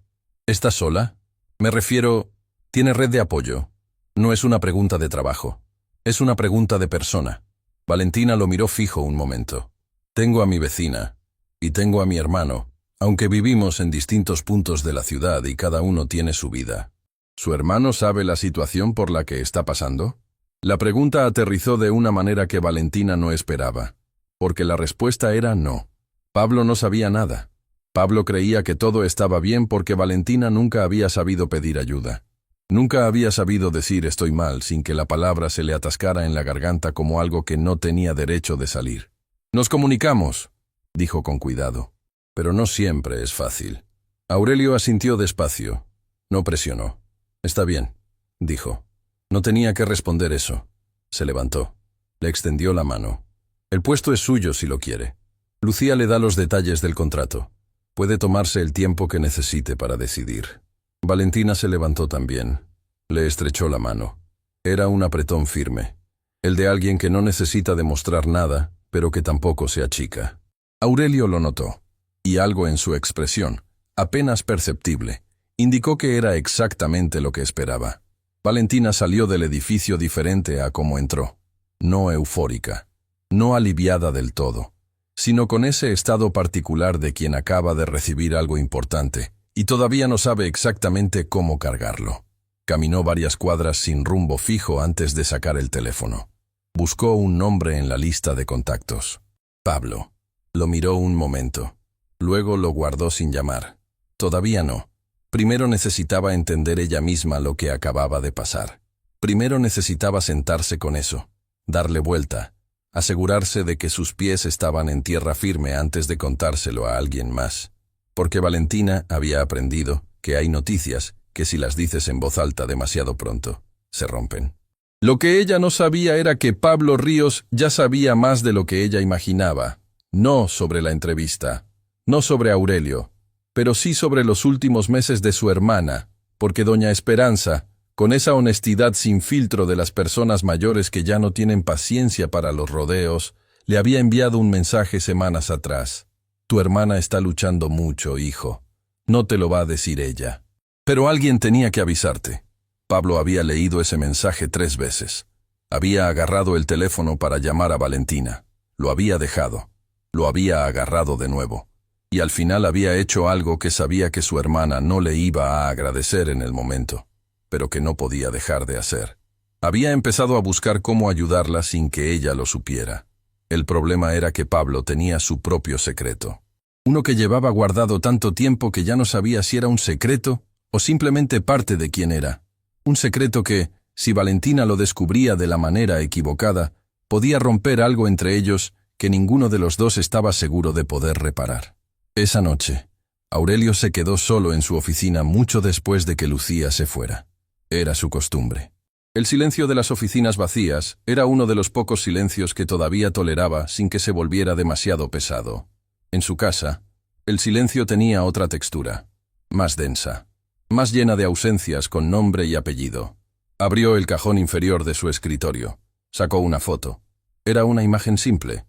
¿Estás sola? Me refiero, ¿tiene red de apoyo? No es una pregunta de trabajo. Es una pregunta de persona. Valentina lo miró fijo un momento. Tengo a mi vecina, y tengo a mi hermano, aunque vivimos en distintos puntos de la ciudad y cada uno tiene su vida. ¿Su hermano sabe la situación por la que está pasando? La pregunta aterrizó de una manera que Valentina no esperaba, porque la respuesta era no. Pablo no sabía nada. Pablo creía que todo estaba bien porque Valentina nunca había sabido pedir ayuda. Nunca había sabido decir estoy mal sin que la palabra se le atascara en la garganta como algo que no tenía derecho de salir. Nos comunicamos, dijo con cuidado, pero no siempre es fácil. Aurelio asintió despacio. No presionó. Está bien, dijo. No tenía que responder eso. Se levantó. Le extendió la mano. El puesto es suyo si lo quiere. Lucía le da los detalles del contrato. Puede tomarse el tiempo que necesite para decidir. Valentina se levantó también. Le estrechó la mano. Era un apretón firme. El de alguien que no necesita demostrar nada, pero que tampoco se achica. Aurelio lo notó, y algo en su expresión, apenas perceptible, indicó que era exactamente lo que esperaba. Valentina salió del edificio diferente a como entró. No eufórica, no aliviada del todo, sino con ese estado particular de quien acaba de recibir algo importante y todavía no sabe exactamente cómo cargarlo. Caminó varias cuadras sin rumbo fijo antes de sacar el teléfono. Buscó un nombre en la lista de contactos. Pablo. Lo miró un momento. Luego lo guardó sin llamar. Todavía no. Primero necesitaba entender ella misma lo que acababa de pasar. Primero necesitaba sentarse con eso, darle vuelta, asegurarse de que sus pies estaban en tierra firme antes de contárselo a alguien más. Porque Valentina había aprendido que hay noticias que si las dices en voz alta demasiado pronto, se rompen. Lo que ella no sabía era que Pablo Ríos ya sabía más de lo que ella imaginaba. No sobre la entrevista, no sobre Aurelio, pero sí sobre los últimos meses de su hermana, porque doña Esperanza, con esa honestidad sin filtro de las personas mayores que ya no tienen paciencia para los rodeos, le había enviado un mensaje semanas atrás. Tu hermana está luchando mucho, hijo. No te lo va a decir ella. Pero alguien tenía que avisarte. Pablo había leído ese mensaje 3 veces. Había agarrado el teléfono para llamar a Valentina. Lo había dejado. Lo había agarrado de nuevo. Y al final había hecho algo que sabía que su hermana no le iba a agradecer en el momento, pero que no podía dejar de hacer. Había empezado a buscar cómo ayudarla sin que ella lo supiera. El problema era que Pablo tenía su propio secreto. Uno que llevaba guardado tanto tiempo que ya no sabía si era un secreto o simplemente parte de quién era. Un secreto que, si Valentina lo descubría de la manera equivocada, podía romper algo entre ellos que ninguno de los dos estaba seguro de poder reparar. Esa noche, Aurelio se quedó solo en su oficina mucho después de que Lucía se fuera. Era su costumbre. El silencio de las oficinas vacías era uno de los pocos silencios que todavía toleraba sin que se volviera demasiado pesado. En su casa, el silencio tenía otra textura, más densa, más llena de ausencias con nombre y apellido. Abrió el cajón inferior de su escritorio. Sacó una foto. Era una imagen simple.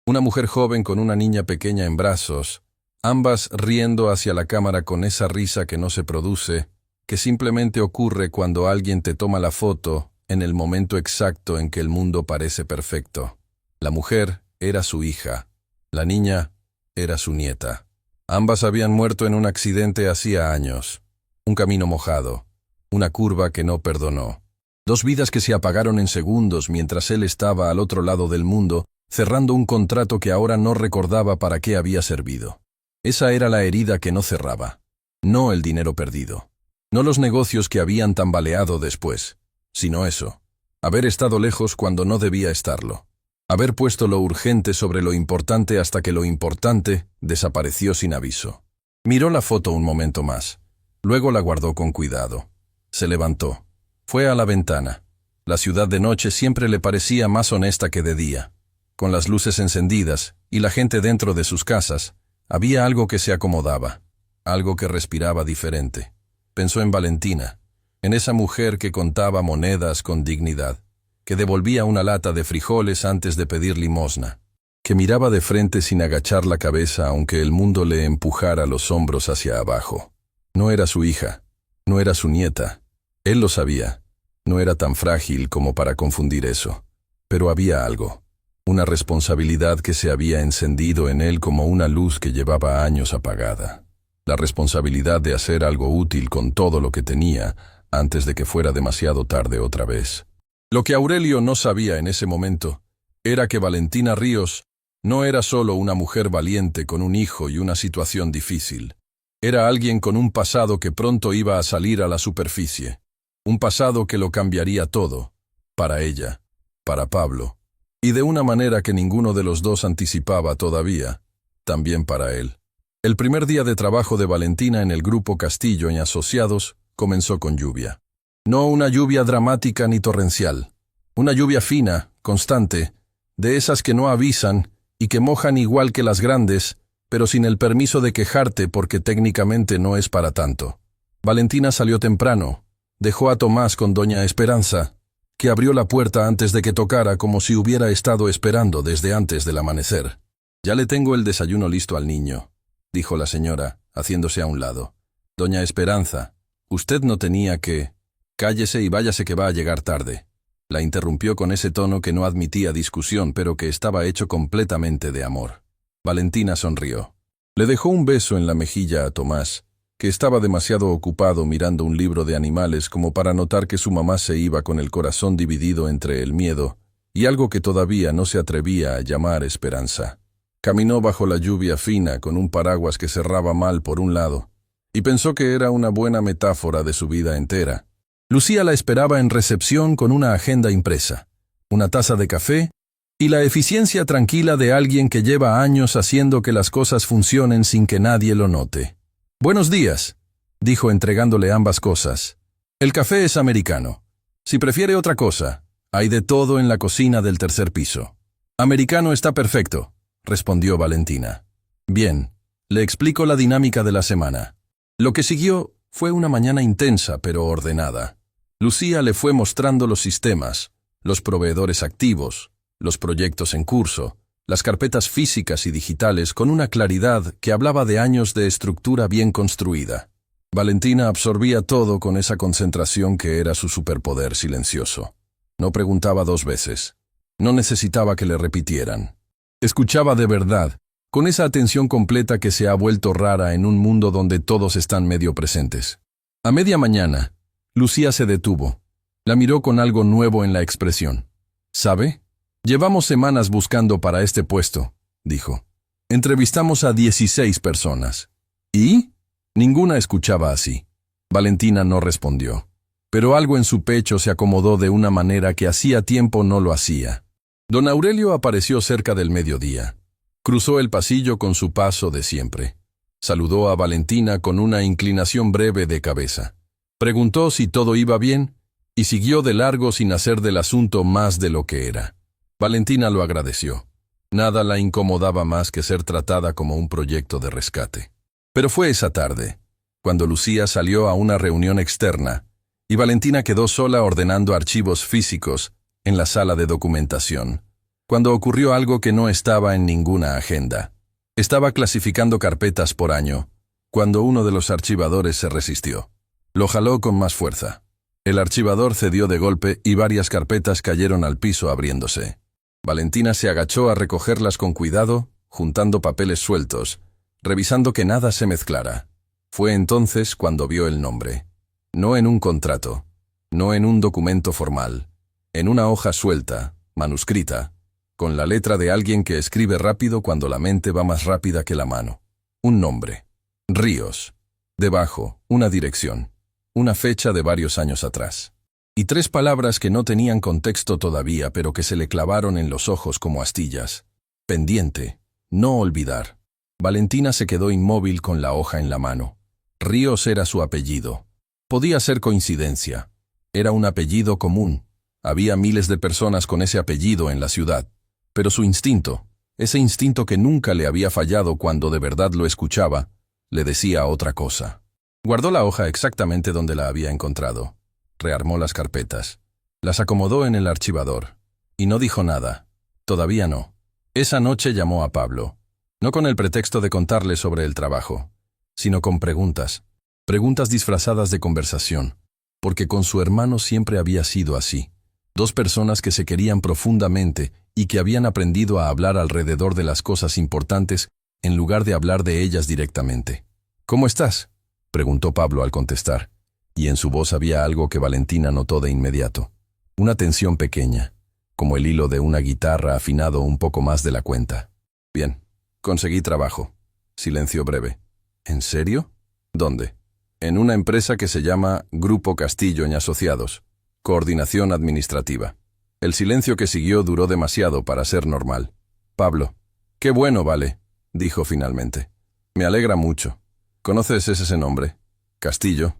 Una mujer joven con una niña pequeña en brazos, ambas riendo hacia la cámara con esa risa que no se produce, que simplemente ocurre cuando alguien te toma la foto en el momento exacto en que el mundo parece perfecto. La mujer era su hija. La niña era su nieta. Ambas habían muerto en un accidente hacía años. Un camino mojado. Una curva que no perdonó. Dos vidas que se apagaron en segundos mientras él estaba al otro lado del mundo, cerrando un contrato que ahora no recordaba para qué había servido. Esa era la herida que no cerraba. No el dinero perdido. No los negocios que habían tambaleado después. Sino eso. Haber estado lejos cuando no debía estarlo. Haber puesto lo urgente sobre lo importante hasta que lo importante desapareció sin aviso. Miró la foto un momento más. Luego la guardó con cuidado. Se levantó. Fue a la ventana. La ciudad de noche siempre le parecía más honesta que de día. Con las luces encendidas y la gente dentro de sus casas, había algo que se acomodaba. Algo que respiraba diferente. Pensó en Valentina. En esa mujer que contaba monedas con dignidad. Que devolvía una lata de frijoles antes de pedir limosna, que miraba de frente sin agachar la cabeza aunque el mundo le empujara los hombros hacia abajo. No era su hija, no era su nieta. Él lo sabía. No era tan frágil como para confundir eso. Pero había algo, una responsabilidad que se había encendido en él como una luz que llevaba años apagada. La responsabilidad de hacer algo útil con todo lo que tenía antes de que fuera demasiado tarde otra vez. Lo que Aurelio no sabía en ese momento era que Valentina Ríos no era solo una mujer valiente con un hijo y una situación difícil. Era alguien con un pasado que pronto iba a salir a la superficie. Un pasado que lo cambiaría todo. Para ella, para Pablo. Y de una manera que ninguno de los dos anticipaba todavía, también para él. El primer día de trabajo de Valentina en el grupo Castillo y Asociados comenzó con lluvia. No una lluvia dramática ni torrencial. Una lluvia fina, constante, de esas que no avisan y que mojan igual que las grandes, pero sin el permiso de quejarte porque técnicamente no es para tanto. Valentina salió temprano. Dejó a Tomás con doña Esperanza, que abrió la puerta antes de que tocara como si hubiera estado esperando desde antes del amanecer. «Ya le tengo el desayuno listo al niño», dijo la señora, haciéndose a un lado. «Doña Esperanza, usted no tenía que...» «Cállese y váyase que va a llegar tarde», la interrumpió con ese tono que no admitía discusión pero que estaba hecho completamente de amor. Valentina sonrió. Le dejó un beso en la mejilla a Tomás, que estaba demasiado ocupado mirando un libro de animales como para notar que su mamá se iba con el corazón dividido entre el miedo y algo que todavía no se atrevía a llamar esperanza. Caminó bajo la lluvia fina con un paraguas que cerraba mal por un lado, y pensó que era una buena metáfora de su vida entera. Lucía la esperaba en recepción con una agenda impresa, una taza de café y la eficiencia tranquila de alguien que lleva años haciendo que las cosas funcionen sin que nadie lo note. «Buenos días», dijo entregándole ambas cosas. «El café es americano. Si prefiere otra cosa, hay de todo en la cocina del tercer piso». «Americano está perfecto», respondió Valentina. «Bien, le explico la dinámica de la semana». Lo que siguió fue una mañana intensa pero ordenada. Lucía le fue mostrando los sistemas, los proveedores activos, los proyectos en curso, las carpetas físicas y digitales con una claridad que hablaba de años de estructura bien construida. Valentina absorbía todo con esa concentración que era su superpoder silencioso. No preguntaba dos veces. No necesitaba que le repitieran. Escuchaba de verdad, con esa atención completa que se ha vuelto rara en un mundo donde todos están medio presentes. A media mañana, Lucía se detuvo. La miró con algo nuevo en la expresión. «¿Sabe? Llevamos semanas buscando para este puesto», dijo. «Entrevistamos a 16 personas. ¿Y?» Ninguna escuchaba así. Valentina no respondió. Pero algo en su pecho se acomodó de una manera que hacía tiempo no lo hacía. Don Aurelio apareció cerca del mediodía. Cruzó el pasillo con su paso de siempre. Saludó a Valentina con una inclinación breve de cabeza. Preguntó si todo iba bien y siguió de largo sin hacer del asunto más de lo que era. Valentina lo agradeció. Nada la incomodaba más que ser tratada como un proyecto de rescate. Pero fue esa tarde, cuando Lucía salió a una reunión externa, y Valentina quedó sola ordenando archivos físicos en la sala de documentación, cuando ocurrió algo que no estaba en ninguna agenda. Estaba clasificando carpetas por año, cuando uno de los archivadores se resistió. Lo jaló con más fuerza. El archivador cedió de golpe y varias carpetas cayeron al piso abriéndose. Valentina se agachó a recogerlas con cuidado, juntando papeles sueltos, revisando que nada se mezclara. Fue entonces cuando vio el nombre. No en un contrato, no en un documento formal, en una hoja suelta, manuscrita, con la letra de alguien que escribe rápido cuando la mente va más rápida que la mano. Un nombre. Ríos. Debajo, una dirección. Una fecha de varios años atrás. Y 3 palabras que no tenían contexto todavía, pero que se le clavaron en los ojos como astillas. Pendiente. No olvidar. Valentina se quedó inmóvil con la hoja en la mano. Ríos era su apellido. Podía ser coincidencia. Era un apellido común. Había miles de personas con ese apellido en la ciudad. Pero su instinto, ese instinto que nunca le había fallado cuando de verdad lo escuchaba, le decía otra cosa. Guardó la hoja exactamente donde la había encontrado. Rearmó las carpetas. Las acomodó en el archivador. Y no dijo nada. Todavía no. Esa noche llamó a Pablo. No con el pretexto de contarle sobre el trabajo, sino con preguntas. Preguntas disfrazadas de conversación. Porque con su hermano siempre había sido así. 2 personas que se querían profundamente y que habían aprendido a hablar alrededor de las cosas importantes en lugar de hablar de ellas directamente. «¿Cómo estás?», preguntó Pablo al contestar, y en su voz había algo que Valentina notó de inmediato. Una tensión pequeña, como el hilo de una guitarra afinado un poco más de la cuenta. «Bien, conseguí trabajo». Silencio breve. «¿En serio? ¿Dónde?» «En una empresa que se llama Grupo Castillo y Asociados. Coordinación administrativa». El silencio que siguió duró demasiado para ser normal. «Pablo». «Qué bueno, vale», dijo finalmente. «Me alegra mucho. ¿Conoces ese nombre? Castillo».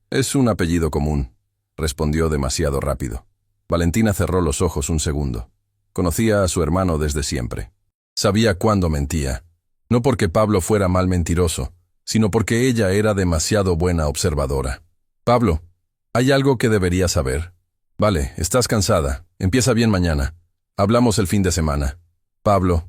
«Es un apellido común», respondió demasiado rápido. Valentina cerró los ojos un segundo. Conocía a su hermano desde siempre. Sabía cuándo mentía. No porque Pablo fuera mal mentiroso, sino porque ella era demasiado buena observadora. «Pablo, hay algo que deberías saber». «Vale, estás cansada. Empieza bien mañana. Hablamos el fin de semana». «Pablo».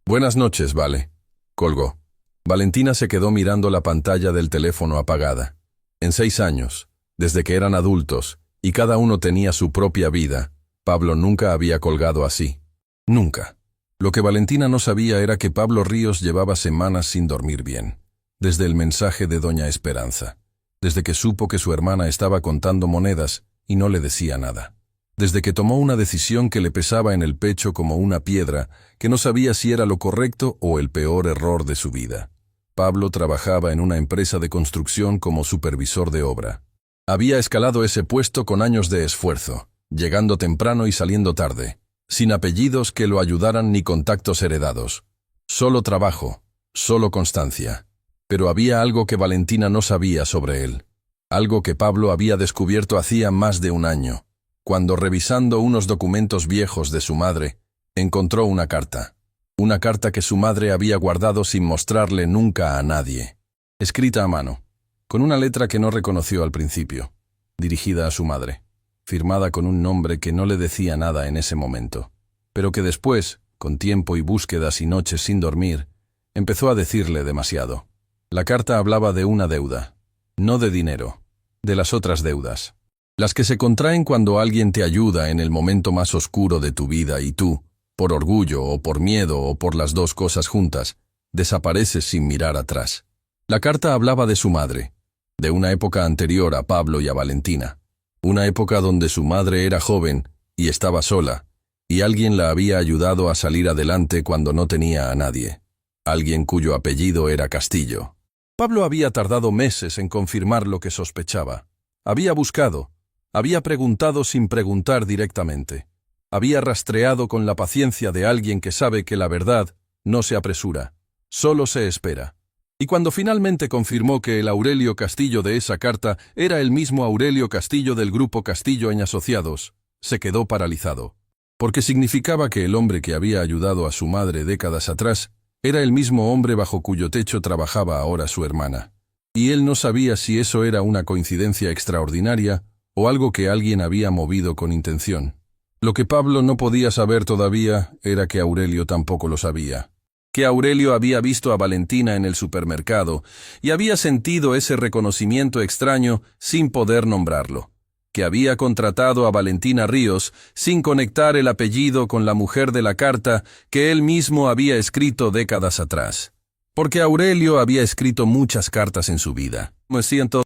«Buenas noches, vale». Colgó. Valentina se quedó mirando la pantalla del teléfono apagada. En 6 años, desde que eran adultos, y cada uno tenía su propia vida, Pablo nunca había colgado así. Nunca. Lo que Valentina no sabía era que Pablo Ríos llevaba semanas sin dormir bien. Desde el mensaje de Doña Esperanza. Desde que supo que su hermana estaba contando monedas y no le decía nada. Desde que tomó una decisión que le pesaba en el pecho como una piedra, que no sabía si era lo correcto o el peor error de su vida. Pablo trabajaba en una empresa de construcción como supervisor de obra. Había escalado ese puesto con años de esfuerzo, llegando temprano y saliendo tarde, sin apellidos que lo ayudaran ni contactos heredados. Solo trabajo, solo constancia. Pero había algo que Valentina no sabía sobre él. Algo que Pablo había descubierto hacía más de un año, cuando revisando unos documentos viejos de su madre, encontró una carta. Una carta que su madre había guardado sin mostrarle nunca a nadie. Escrita a mano, con una letra que no reconoció al principio, dirigida a su madre, firmada con un nombre que no le decía nada en ese momento, pero que después, con tiempo y búsquedas y noches sin dormir, empezó a decirle demasiado. La carta hablaba de una deuda. No de dinero, de las otras deudas. Las que se contraen cuando alguien te ayuda en el momento más oscuro de tu vida y tú, por orgullo o por miedo o por las 2 cosas juntas, desapareces sin mirar atrás. La carta hablaba de su madre, de una época anterior a Pablo y a Valentina. Una época donde su madre era joven y estaba sola, y alguien la había ayudado a salir adelante cuando no tenía a nadie. Alguien cuyo apellido era Castillo. Pablo había tardado meses en confirmar lo que sospechaba. Había buscado, había preguntado sin preguntar directamente. Había rastreado con la paciencia de alguien que sabe que la verdad no se apresura, solo se espera. Y cuando finalmente confirmó que el Aurelio Castillo de esa carta era el mismo Aurelio Castillo del Grupo Castillo y Asociados, se quedó paralizado. Porque significaba que el hombre que había ayudado a su madre décadas atrás era el mismo hombre bajo cuyo techo trabajaba ahora su hermana. Y él no sabía si eso era una coincidencia extraordinaria o algo que alguien había movido con intención. Lo que Pablo no podía saber todavía era que Aurelio tampoco lo sabía. Que Aurelio había visto a Valentina en el supermercado y había sentido ese reconocimiento extraño sin poder nombrarlo. Que había contratado a Valentina Ríos sin conectar el apellido con la mujer de la carta que él mismo había escrito décadas atrás. Porque Aurelio había escrito muchas cartas en su vida. Me siento.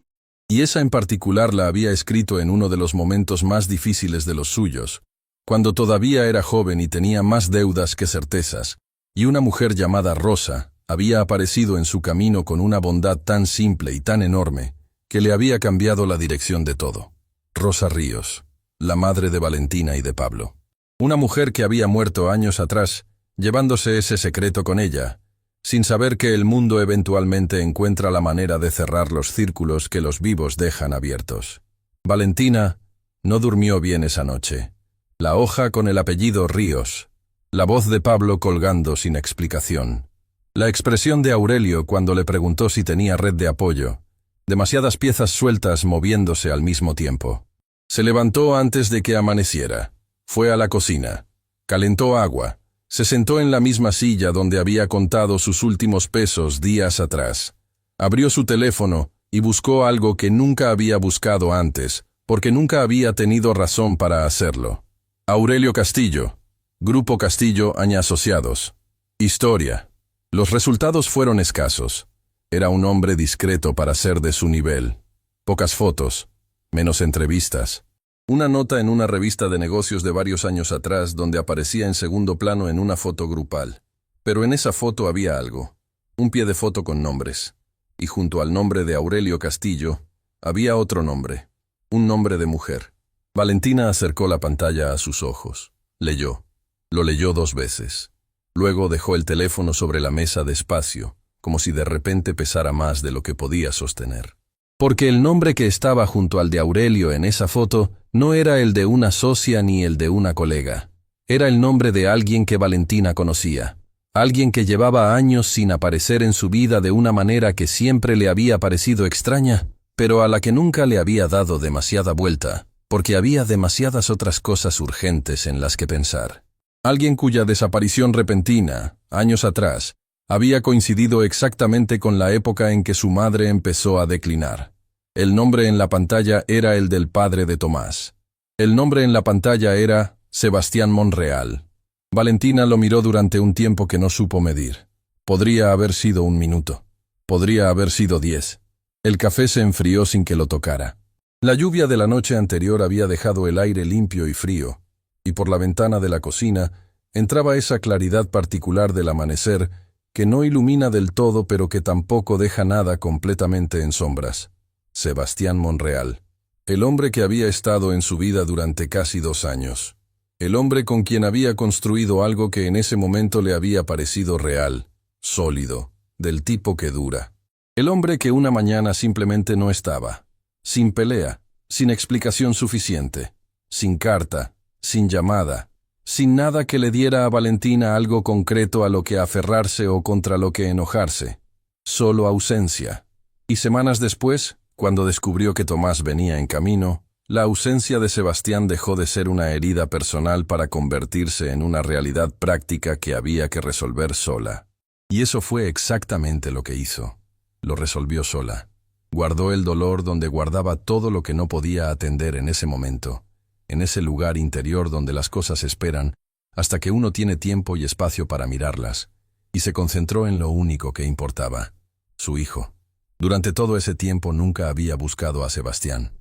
Y esa en particular la había escrito en uno de los momentos más difíciles de los suyos, cuando todavía era joven y tenía más deudas que certezas, y una mujer llamada Rosa había aparecido en su camino con una bondad tan simple y tan enorme que le había cambiado la dirección de todo. Rosa Ríos, la madre de Valentina y de Pablo. Una mujer que había muerto años atrás, llevándose ese secreto con ella, sin saber que el mundo eventualmente encuentra la manera de cerrar los círculos que los vivos dejan abiertos. Valentina no durmió bien esa noche. La hoja con el apellido Ríos, la voz de Pablo colgando sin explicación, la expresión de Aurelio cuando le preguntó si tenía red de apoyo, demasiadas piezas sueltas moviéndose al mismo tiempo. Se levantó antes de que amaneciera, fue a la cocina, calentó agua, se sentó en la misma silla donde había contado sus últimos pesos días atrás. Abrió su teléfono y buscó algo que nunca había buscado antes, porque nunca había tenido razón para hacerlo. Aurelio Castillo, Grupo Castillo Aña Asociados. Historia. Los resultados fueron escasos. Era un hombre discreto para ser de su nivel. Pocas fotos, menos entrevistas. Una nota en una revista de negocios de varios años atrás donde aparecía en segundo plano en una foto grupal. Pero en esa foto había algo. Un pie de foto con nombres. Y junto al nombre de Aurelio Castillo, había otro nombre. Un nombre de mujer. Valentina acercó la pantalla a sus ojos. Leyó. Lo leyó 2 veces. Luego dejó el teléfono sobre la mesa despacio, como si de repente pesara más de lo que podía sostener. Porque el nombre que estaba junto al de Aurelio en esa foto no era el de una socia ni el de una colega. Era el nombre de alguien que Valentina conocía. Alguien que llevaba años sin aparecer en su vida de una manera que siempre le había parecido extraña, pero a la que nunca le había dado demasiada vuelta, porque había demasiadas otras cosas urgentes en las que pensar. Alguien cuya desaparición repentina, años atrás, había coincidido exactamente con la época en que su madre empezó a declinar. El nombre en la pantalla era el del padre de Tomás. El nombre en la pantalla era Sebastián Monreal. Valentina lo miró durante un tiempo que no supo medir. Podría haber sido 1 minuto. Podría haber sido 10. El café se enfrió sin que lo tocara. La lluvia de la noche anterior había dejado el aire limpio y frío, y por la ventana de la cocina entraba esa claridad particular del amanecer que no ilumina del todo pero que tampoco deja nada completamente en sombras. Sebastián Monreal. El hombre que había estado en su vida durante casi 2 años. El hombre con quien había construido algo que en ese momento le había parecido real, sólido, del tipo que dura. El hombre que una mañana simplemente no estaba. Sin pelea, sin explicación suficiente, sin carta, sin llamada, sin nada que le diera a Valentina algo concreto a lo que aferrarse o contra lo que enojarse. Solo ausencia. Y semanas después, cuando descubrió que Tomás venía en camino, la ausencia de Sebastián dejó de ser una herida personal para convertirse en una realidad práctica que había que resolver sola. Y eso fue exactamente lo que hizo. Lo resolvió sola. Guardó el dolor donde guardaba todo lo que no podía atender en ese momento, en ese lugar interior donde las cosas esperan hasta que uno tiene tiempo y espacio para mirarlas, y se concentró en lo único que importaba, su hijo. Durante todo ese tiempo nunca había buscado a Sebastián,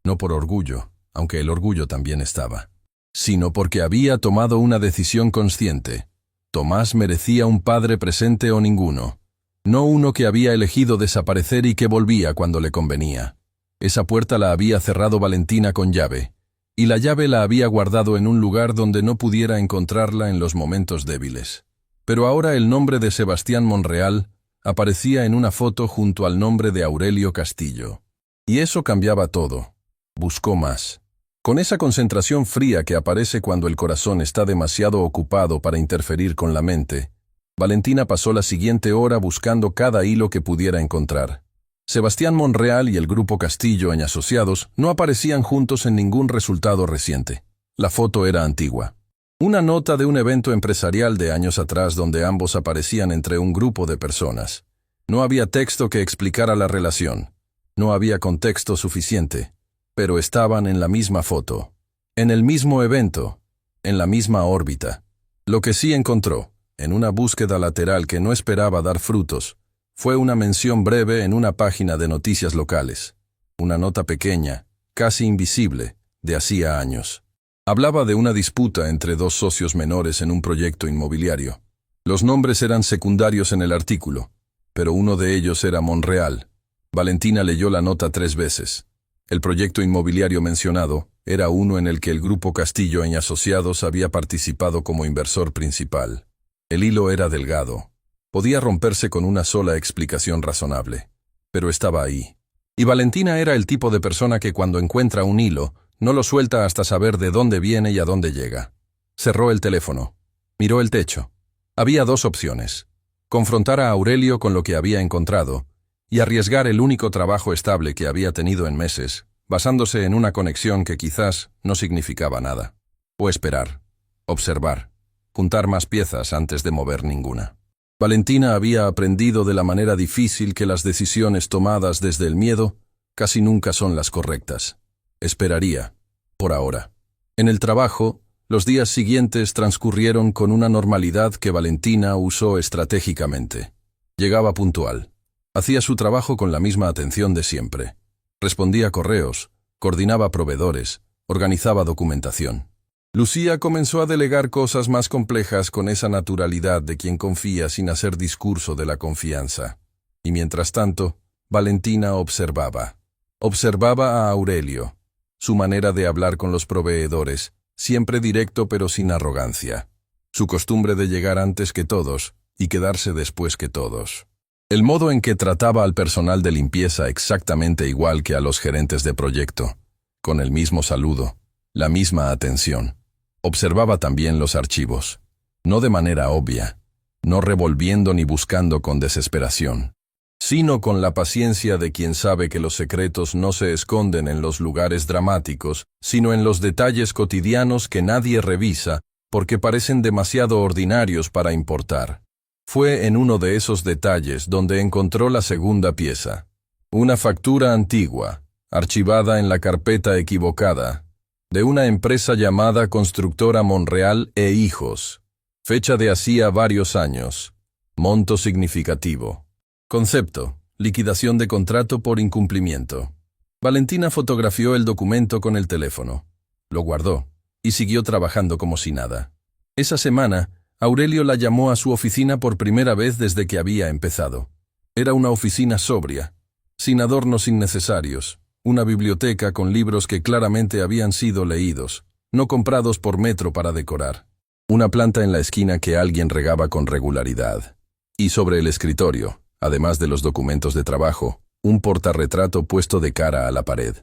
no por orgullo, aunque el orgullo también estaba, sino porque había tomado una decisión consciente. Tomás merecía un padre presente o ninguno. No uno que había elegido desaparecer y que volvía cuando le convenía. Esa puerta la había cerrado Valentina con llave, y la llave la había guardado en un lugar donde no pudiera encontrarla en los momentos débiles. Pero ahora el nombre de Sebastián Monreal aparecía en una foto junto al nombre de Aurelio Castillo. Y eso cambiaba todo. Buscó más. Con esa concentración fría que aparece cuando el corazón está demasiado ocupado para interferir con la mente, Valentina pasó la siguiente hora buscando cada hilo que pudiera encontrar. Sebastián Monreal y el Grupo Castillo y Asociados no aparecían juntos en ningún resultado reciente. La foto era antigua. Una nota de un evento empresarial de años atrás donde ambos aparecían entre un grupo de personas. No había texto que explicara la relación. No había contexto suficiente. Pero estaban en la misma foto. En el mismo evento. En la misma órbita. Lo que sí encontró, en una búsqueda lateral que no esperaba dar frutos, fue una mención breve en una página de noticias locales. Una nota pequeña, casi invisible, de hacía años. Hablaba de una disputa entre dos socios menores en un proyecto inmobiliario. Los nombres eran secundarios en el artículo, pero uno de ellos era Monreal. Valentina leyó la nota 3 veces. El proyecto inmobiliario mencionado era uno en el que el Grupo Castillo y Asociados había participado como inversor principal. El hilo era delgado. Podía romperse con una sola explicación razonable. Pero estaba ahí. Y Valentina era el tipo de persona que cuando encuentra un hilo, no lo suelta hasta saber de dónde viene y a dónde llega. Cerró el teléfono. Miró el techo. Había 2 opciones. Confrontar a Aurelio con lo que había encontrado y arriesgar el único trabajo estable que había tenido en meses, basándose en una conexión que quizás no significaba nada. O esperar. Observar. Juntar más piezas antes de mover ninguna. Valentina había aprendido de la manera difícil que las decisiones tomadas desde el miedo casi nunca son las correctas. Esperaría, por ahora. En el trabajo, los días siguientes transcurrieron con una normalidad que Valentina usó estratégicamente. Llegaba puntual. Hacía su trabajo con la misma atención de siempre. Respondía correos, coordinaba proveedores, organizaba documentación. Lucía comenzó a delegar cosas más complejas con esa naturalidad de quien confía sin hacer discurso de la confianza. Y mientras tanto, Valentina observaba. Observaba a Aurelio. Su manera de hablar con los proveedores, siempre directo pero sin arrogancia. Su costumbre de llegar antes que todos y quedarse después que todos. El modo en que trataba al personal de limpieza exactamente igual que a los gerentes de proyecto, con el mismo saludo, la misma atención. Observaba también los archivos, no de manera obvia, no revolviendo ni buscando con desesperación, sino con la paciencia de quien sabe que los secretos no se esconden en los lugares dramáticos, sino en los detalles cotidianos que nadie revisa porque parecen demasiado ordinarios para importar. Fue en uno de esos detalles donde encontró la segunda pieza. Una factura antigua, archivada en la carpeta equivocada, de una empresa llamada Constructora Monreal e Hijos. Fecha de hacía varios años. Monto significativo. Concepto: liquidación de contrato por incumplimiento. Valentina fotografió el documento con el teléfono. Lo guardó y siguió trabajando como si nada. Esa semana, Aurelio la llamó a su oficina por primera vez desde que había empezado. Era una oficina sobria, sin adornos innecesarios, una biblioteca con libros que claramente habían sido leídos, no comprados por metro para decorar. Una planta en la esquina que alguien regaba con regularidad. Y sobre el escritorio, además de los documentos de trabajo, un portarretrato puesto de cara a la pared.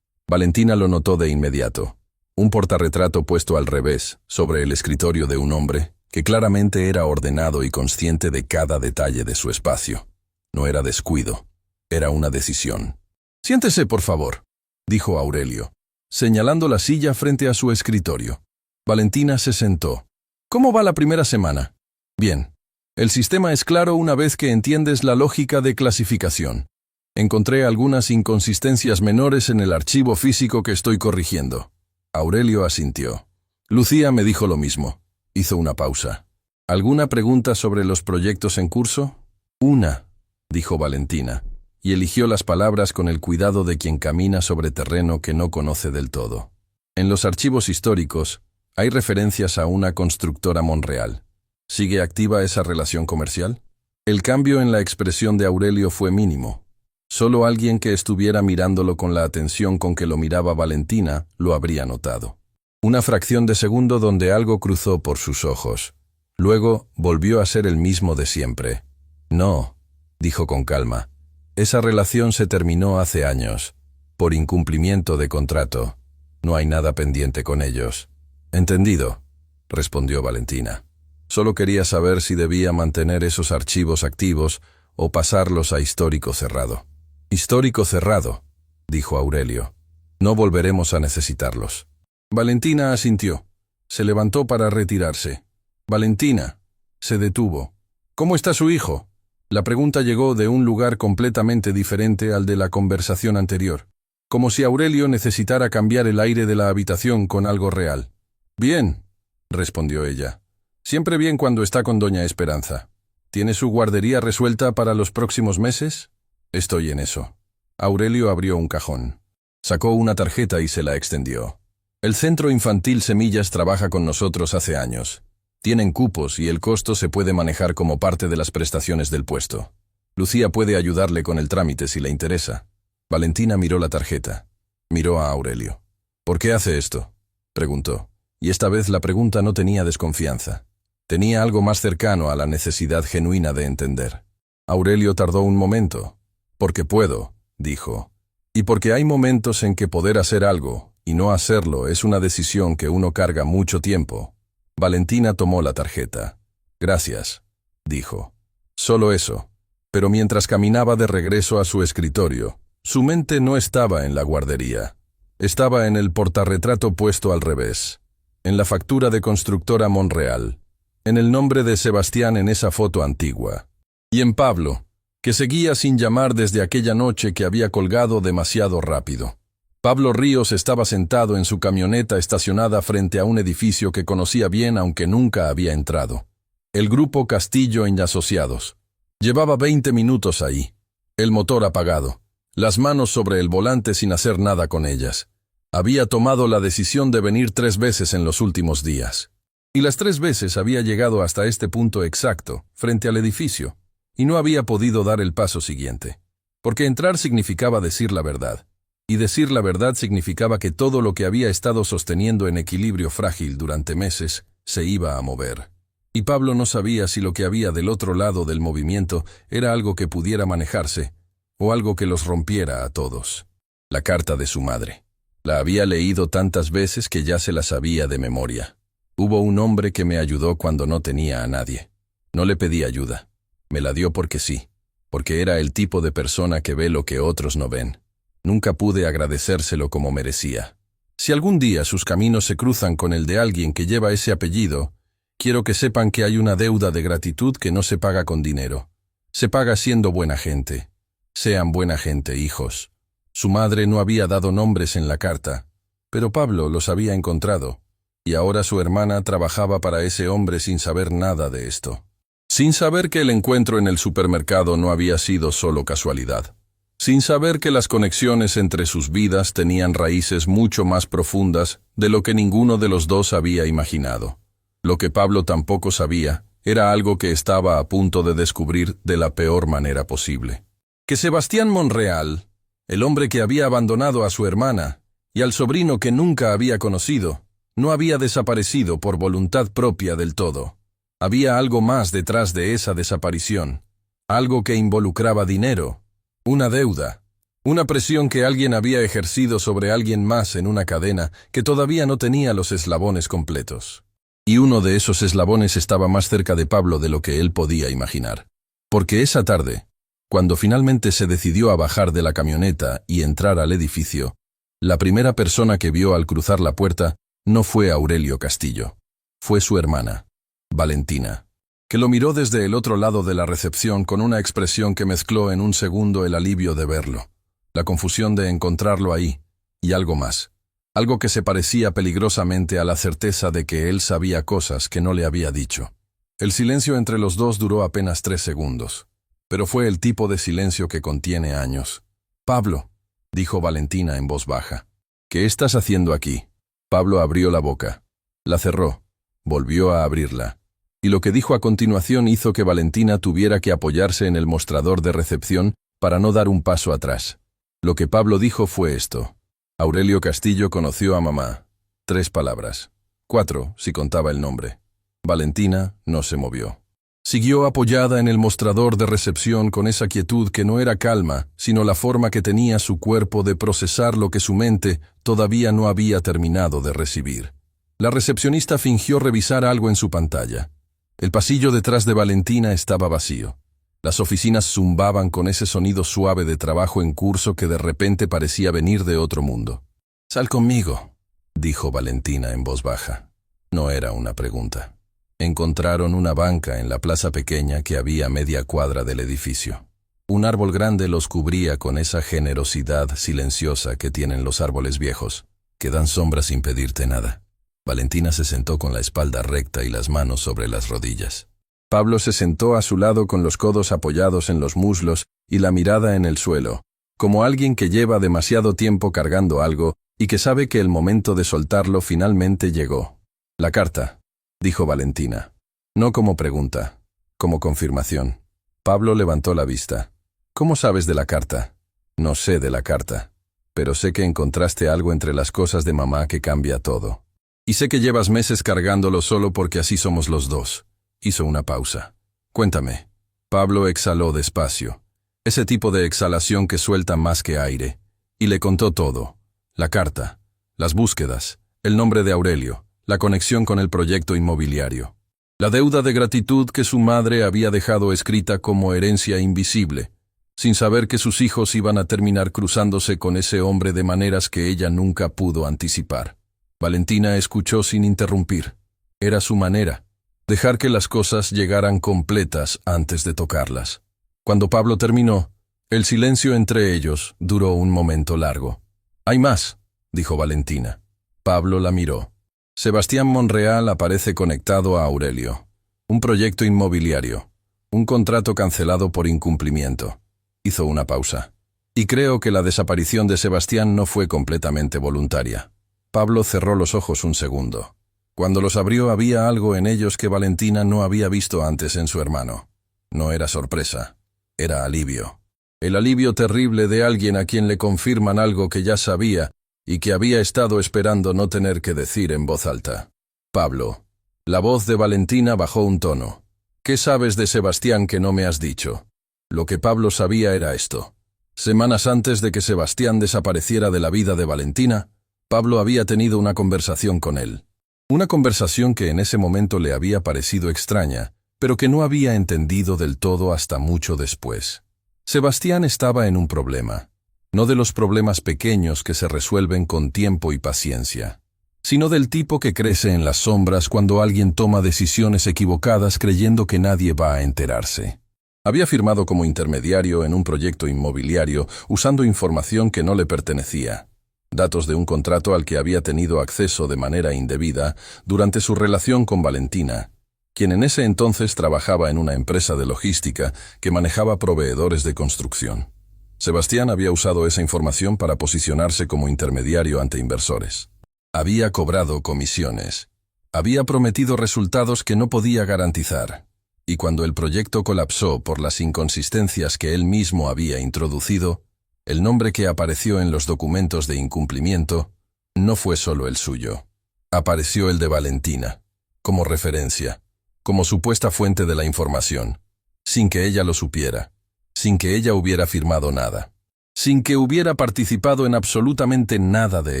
Valentina lo notó de inmediato. Un portarretrato puesto al revés, sobre el escritorio de un hombre, que claramente era ordenado y consciente de cada detalle de su espacio. No era descuido, era una decisión. «Siéntese, por favor», dijo Aurelio, señalando la silla frente a su escritorio. Valentina se sentó. «¿Cómo va la primera semana?» «Bien. El sistema es claro una vez que entiendes la lógica de clasificación. Encontré algunas inconsistencias menores en el archivo físico que estoy corrigiendo». Aurelio asintió. «Lucía me dijo lo mismo». Hizo una pausa. «¿Alguna pregunta sobre los proyectos en curso?» «Una», dijo Valentina, y eligió las palabras con el cuidado de quien camina sobre terreno que no conoce del todo. En los archivos históricos hay referencias a una constructora Monreal. ¿Sigue activa esa relación comercial? El cambio en la expresión de Aurelio fue mínimo. Solo alguien que estuviera mirándolo con la atención con que lo miraba Valentina lo habría notado. Una fracción de segundo donde algo cruzó por sus ojos. Luego volvió a ser el mismo de siempre. «No», dijo con calma. «Esa relación se terminó hace años, por incumplimiento de contrato. No hay nada pendiente con ellos». «Entendido», respondió Valentina. «Solo quería saber si debía mantener esos archivos activos o pasarlos a histórico cerrado». Histórico cerrado, dijo Aurelio. No volveremos a necesitarlos. Valentina asintió. Se levantó para retirarse. Valentina. Se detuvo. ¿Cómo está su hijo? La pregunta llegó de un lugar completamente diferente al de la conversación anterior, como si Aurelio necesitara cambiar el aire de la habitación con algo real. Bien, respondió ella. Siempre bien cuando está con doña Esperanza. ¿Tiene su guardería resuelta para los próximos meses? Estoy en eso. Aurelio abrió un cajón. Sacó una tarjeta y se la extendió. El Centro Infantil Semillas trabaja con nosotros hace años. Tienen cupos y el costo se puede manejar como parte de las prestaciones del puesto. Lucía puede ayudarle con el trámite si le interesa. Valentina miró la tarjeta. Miró a Aurelio. ¿Por qué hace esto?, preguntó. Y esta vez la pregunta no tenía desconfianza. Tenía algo más cercano a la necesidad genuina de entender. Aurelio tardó un momento. Porque puedo, dijo. Y porque hay momentos en que poder hacer algo y no hacerlo es una decisión que uno carga mucho tiempo. Valentina tomó la tarjeta. Gracias, dijo. Solo eso. Pero mientras caminaba de regreso a su escritorio, su mente no estaba en la guardería. Estaba en el portarretrato puesto al revés, en la factura de Constructora Monreal, en el nombre de Sebastián en esa foto antigua, y en Pablo, que seguía sin llamar desde aquella noche que había colgado demasiado rápido. Pablo Ríos estaba sentado en su camioneta estacionada frente a un edificio que conocía bien aunque nunca había entrado. El grupo Castillo y Asociados. Llevaba 20 minutos ahí. El motor apagado. Las manos sobre el volante sin hacer nada con ellas. Había tomado la decisión de venir 3 veces en los últimos días. Y las 3 veces había llegado hasta este punto exacto, frente al edificio, y no había podido dar el paso siguiente. Porque entrar significaba decir la verdad. Y decir la verdad significaba que todo lo que había estado sosteniendo en equilibrio frágil durante meses se iba a mover. Y Pablo no sabía si lo que había del otro lado del movimiento era algo que pudiera manejarse o algo que los rompiera a todos. La carta de su madre. La había leído tantas veces que ya se la sabía de memoria. Hubo un hombre que me ayudó cuando no tenía a nadie. No le pedí ayuda. Me la dio porque sí, porque era el tipo de persona que ve lo que otros no ven. Nunca pude agradecérselo como merecía. Si algún día sus caminos se cruzan con el de alguien que lleva ese apellido, quiero que sepan que hay una deuda de gratitud que no se paga con dinero. Se paga siendo buena gente. Sean buena gente, hijos. Su madre no había dado nombres en la carta, pero Pablo los había encontrado, y ahora su hermana trabajaba para ese hombre sin saber nada de esto. Sin saber que el encuentro en el supermercado no había sido solo casualidad. Sin saber que las conexiones entre sus vidas tenían raíces mucho más profundas de lo que ninguno de los dos había imaginado. Lo que Pablo tampoco sabía era algo que estaba a punto de descubrir de la peor manera posible. Que Sebastián Monreal, el hombre que había abandonado a su hermana y al sobrino que nunca había conocido, no había desaparecido por voluntad propia del todo. Había algo más detrás de esa desaparición, algo que involucraba dinero. Una deuda, una presión que alguien había ejercido sobre alguien más en una cadena que todavía no tenía los eslabones completos. Y uno de esos eslabones estaba más cerca de Pablo de lo que él podía imaginar. Porque esa tarde, cuando finalmente se decidió a bajar de la camioneta y entrar al edificio, la primera persona que vio al cruzar la puerta no fue Aurelio Castillo. Fue su hermana, Valentina, que lo miró desde el otro lado de la recepción con una expresión que mezcló en un segundo el alivio de verlo, la confusión de encontrarlo ahí, y algo más, algo que se parecía peligrosamente a la certeza de que él sabía cosas que no le había dicho. El silencio entre los dos duró apenas 3 segundos, pero fue el tipo de silencio que contiene años. «Pablo», dijo Valentina en voz baja, «¿qué estás haciendo aquí?» Pablo abrió la boca, la cerró, volvió a abrirla. Y lo que dijo a continuación hizo que Valentina tuviera que apoyarse en el mostrador de recepción para no dar un paso atrás. Lo que Pablo dijo fue esto. Aurelio Castillo conoció a mamá. 3 palabras. 4, si contaba el nombre. Valentina no se movió. Siguió apoyada en el mostrador de recepción con esa quietud que no era calma, sino la forma que tenía su cuerpo de procesar lo que su mente todavía no había terminado de recibir. La recepcionista fingió revisar algo en su pantalla. El pasillo detrás de Valentina estaba vacío. Las oficinas zumbaban con ese sonido suave de trabajo en curso que de repente parecía venir de otro mundo. «Sal conmigo», dijo Valentina en voz baja. No era una pregunta. Encontraron una banca en la plaza pequeña que había a media cuadra del edificio. Un árbol grande los cubría con esa generosidad silenciosa que tienen los árboles viejos, que dan sombra sin pedirte nada. Valentina se sentó con la espalda recta y las manos sobre las rodillas. Pablo se sentó a su lado con los codos apoyados en los muslos y la mirada en el suelo, como alguien que lleva demasiado tiempo cargando algo y que sabe que el momento de soltarlo finalmente llegó. «La carta», dijo Valentina. No como pregunta, como confirmación. Pablo levantó la vista. «¿Cómo sabes de la carta?» «No sé de la carta, pero sé que encontraste algo entre las cosas de mamá que cambia todo. Y sé que llevas meses cargándolo solo porque así somos los dos». Hizo una pausa. «Cuéntame». Pablo exhaló despacio, ese tipo de exhalación que suelta más que aire, y le contó todo. La carta, las búsquedas, el nombre de Aurelio, la conexión con el proyecto inmobiliario. La deuda de gratitud que su madre había dejado escrita como herencia invisible, sin saber que sus hijos iban a terminar cruzándose con ese hombre de maneras que ella nunca pudo anticipar. Valentina escuchó sin interrumpir. Era su manera, dejar que las cosas llegaran completas antes de tocarlas. Cuando Pablo terminó, el silencio entre ellos duró un momento largo. «Hay más», dijo Valentina. Pablo la miró. «Sebastián Monreal aparece conectado a Aurelio. Un proyecto inmobiliario. Un contrato cancelado por incumplimiento». Hizo una pausa. «Y creo que la desaparición de Sebastián no fue completamente voluntaria». Pablo cerró los ojos un segundo. Cuando los abrió había algo en ellos que Valentina no había visto antes en su hermano. No era sorpresa, era alivio. El alivio terrible de alguien a quien le confirman algo que ya sabía y que había estado esperando no tener que decir en voz alta. «Pablo». La voz de Valentina bajó un tono. «¿Qué sabes de Sebastián que no me has dicho?» Lo que Pablo sabía era esto. Semanas antes de que Sebastián desapareciera de la vida de Valentina, Pablo había tenido una conversación con él. Una conversación que en ese momento le había parecido extraña, pero que no había entendido del todo hasta mucho después. Sebastián estaba en un problema, no de los problemas pequeños que se resuelven con tiempo y paciencia, sino del tipo que crece en las sombras cuando alguien toma decisiones equivocadas creyendo que nadie va a enterarse. Había firmado como intermediario en un proyecto inmobiliario usando información que no le pertenecía. Datos de un contrato al que había tenido acceso de manera indebida durante su relación con Valentina, quien en ese entonces trabajaba en una empresa de logística que manejaba proveedores de construcción. Sebastián había usado esa información para posicionarse como intermediario ante inversores. Había cobrado comisiones. Había prometido resultados que no podía garantizar. Y cuando el proyecto colapsó por las inconsistencias que él mismo había introducido, el nombre que apareció en los documentos de incumplimiento no fue solo el suyo. Apareció el de Valentina, como referencia, como supuesta fuente de la información, sin que ella lo supiera, sin que ella hubiera firmado nada, sin que hubiera participado en absolutamente nada de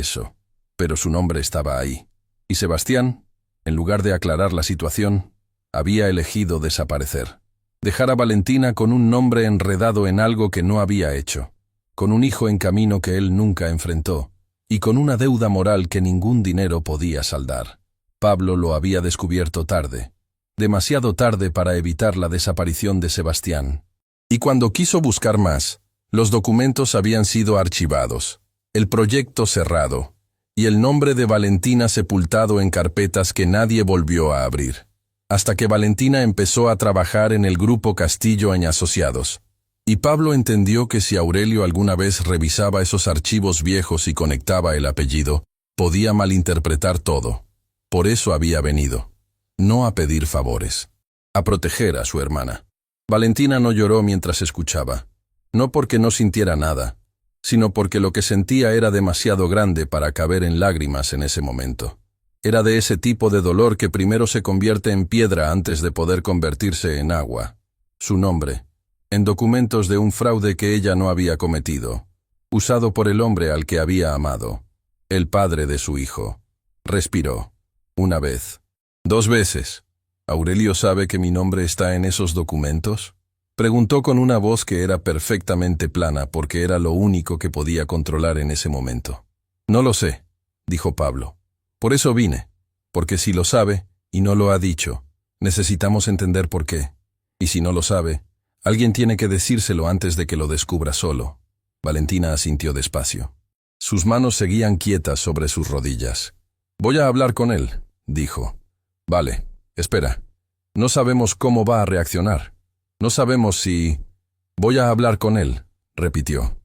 eso. Pero su nombre estaba ahí. Y Sebastián, en lugar de aclarar la situación, había elegido desaparecer. Dejar a Valentina con un nombre enredado en algo que no había hecho, con un hijo en camino que él nunca enfrentó, y con una deuda moral que ningún dinero podía saldar. Pablo lo había descubierto tarde, demasiado tarde para evitar la desaparición de Sebastián. Y cuando quiso buscar más, los documentos habían sido archivados, el proyecto cerrado, y el nombre de Valentina sepultado en carpetas que nadie volvió a abrir. Hasta que Valentina empezó a trabajar en el grupo Castillo & Asociados. Y Pablo entendió que si Aurelio alguna vez revisaba esos archivos viejos y conectaba el apellido, podía malinterpretar todo. Por eso había venido. No a pedir favores. A proteger a su hermana. Valentina no lloró mientras escuchaba. No porque no sintiera nada, sino porque lo que sentía era demasiado grande para caber en lágrimas en ese momento. Era de ese tipo de dolor que primero se convierte en piedra antes de poder convertirse en agua. Su nombre, en documentos de un fraude que ella no había cometido, usado por el hombre al que había amado, el padre de su hijo. Respiró. Una vez. 2 veces. ¿Aurelio sabe que mi nombre está en esos documentos? Preguntó con una voz que era perfectamente plana porque era lo único que podía controlar en ese momento. No lo sé, dijo Pablo. Por eso vine, porque si lo sabe y no lo ha dicho, necesitamos entender por qué. Y si no lo sabe, alguien tiene que decírselo antes de que lo descubra solo. Valentina asintió despacio. Sus manos seguían quietas sobre sus rodillas. Voy a hablar con él, dijo. Vale, espera. No sabemos cómo va a reaccionar. No sabemos si... Voy a hablar con él, repitió.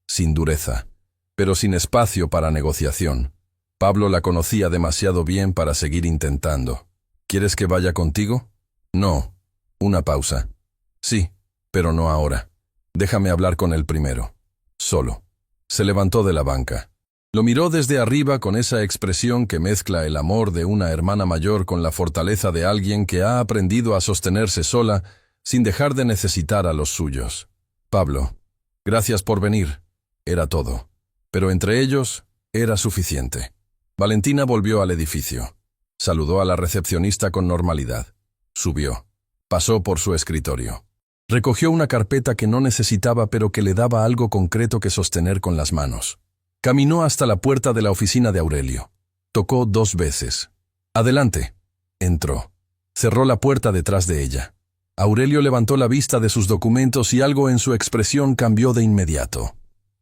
Sin dureza, pero sin espacio para negociación. Pablo la conocía demasiado bien para seguir intentando. ¿Quieres que vaya contigo? No. Una pausa. Sí, pero no ahora. Déjame hablar con él primero. Solo. Se levantó de la banca. Lo miró desde arriba con esa expresión que mezcla el amor de una hermana mayor con la fortaleza de alguien que ha aprendido a sostenerse sola sin dejar de necesitar a los suyos. Pablo, gracias por venir. Era todo. Pero entre ellos era suficiente. Valentina volvió al edificio. Saludó a la recepcionista con normalidad. Subió. Pasó por su escritorio. Recogió una carpeta que no necesitaba pero que le daba algo concreto que sostener con las manos. Caminó hasta la puerta de la oficina de Aurelio. Tocó 2 veces. Adelante. Entró. Cerró la puerta detrás de ella. Aurelio levantó la vista de sus documentos y algo en su expresión cambió de inmediato.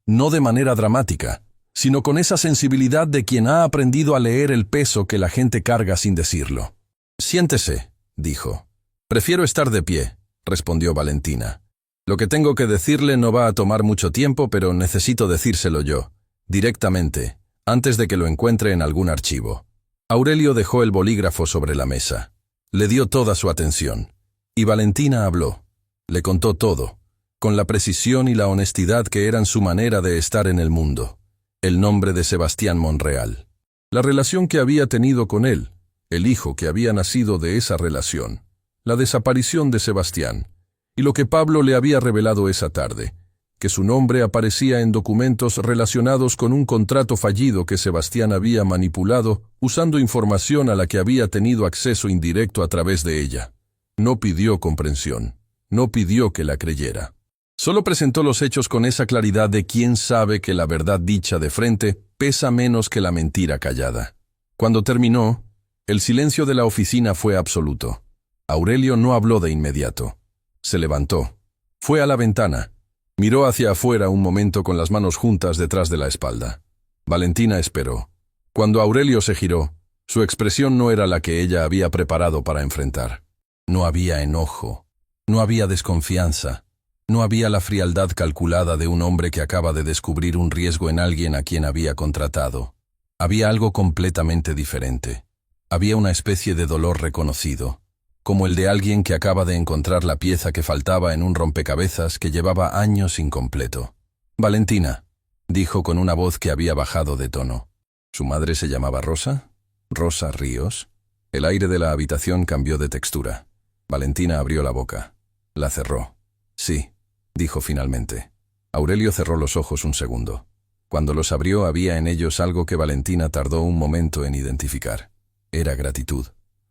No de manera dramática, sino con esa sensibilidad de quien ha aprendido a leer el peso que la gente carga sin decirlo. Siéntese, dijo. Prefiero estar de pie, respondió Valentina. Lo que tengo que decirle no va a tomar mucho tiempo, pero necesito decírselo yo, directamente, antes de que lo encuentre en algún archivo. Aurelio dejó el bolígrafo sobre la mesa. Le dio toda su atención. Y Valentina habló. Le contó todo, con la precisión y la honestidad que eran su manera de estar en el mundo. El nombre de Sebastián Monreal. La relación que había tenido con él, el hijo que había nacido de esa relación, la desaparición de Sebastián, y lo que Pablo le había revelado esa tarde, que su nombre aparecía en documentos relacionados con un contrato fallido que Sebastián había manipulado usando información a la que había tenido acceso indirecto a través de ella. No pidió comprensión, no pidió que la creyera. Solo presentó los hechos con esa claridad de quien sabe que la verdad dicha de frente pesa menos que la mentira callada. Cuando terminó, el silencio de la oficina fue absoluto. Aurelio no habló de inmediato. Se levantó. Fue a la ventana. Miró hacia afuera un momento con las manos juntas detrás de la espalda. Valentina esperó. Cuando Aurelio se giró, su expresión no era la que ella había preparado para enfrentar. No había enojo, no había desconfianza, no había la frialdad calculada de un hombre que acaba de descubrir un riesgo en alguien a quien había contratado. Había algo completamente diferente. Había una especie de dolor reconocido, como el de alguien que acaba de encontrar la pieza que faltaba en un rompecabezas que llevaba años incompleto. Valentina, dijo con una voz que había bajado de tono. ¿Su madre se llamaba Rosa? ¿Rosa Ríos? El aire de la habitación cambió de textura. Valentina abrió la boca. La cerró. Sí, dijo finalmente. Aurelio cerró los ojos un segundo. Cuando los abrió había en ellos algo que Valentina tardó un momento en identificar. Era gratitud.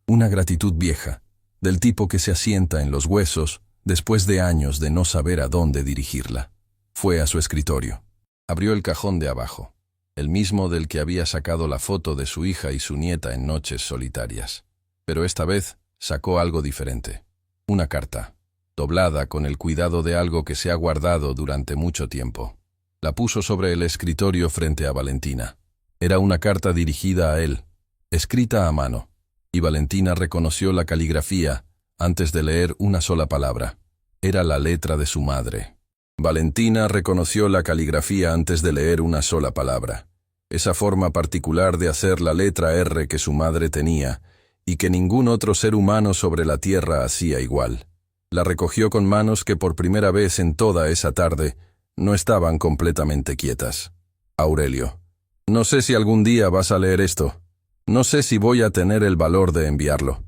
Una gratitud vieja, del tipo que se asienta en los huesos después de años de no saber a dónde dirigirla. Fue a su escritorio. Abrió el cajón de abajo, el mismo del que había sacado la foto de su hija y su nieta en noches solitarias. Pero esta vez sacó algo diferente. Una carta, doblada con el cuidado de algo que se ha guardado durante mucho tiempo. La puso sobre el escritorio frente a Valentina. Era una carta dirigida a él, escrita a mano, y Valentina reconoció la caligrafía antes de leer una sola palabra. Era la letra de su madre. Valentina reconoció la caligrafía antes de leer una sola palabra. Esa forma particular de hacer la letra R que su madre tenía, y que ningún otro ser humano sobre la tierra hacía igual. La recogió con manos que por primera vez en toda esa tarde no estaban completamente quietas. Aurelio, no sé si algún día vas a leer esto. No sé si voy a tener el valor de enviarlo.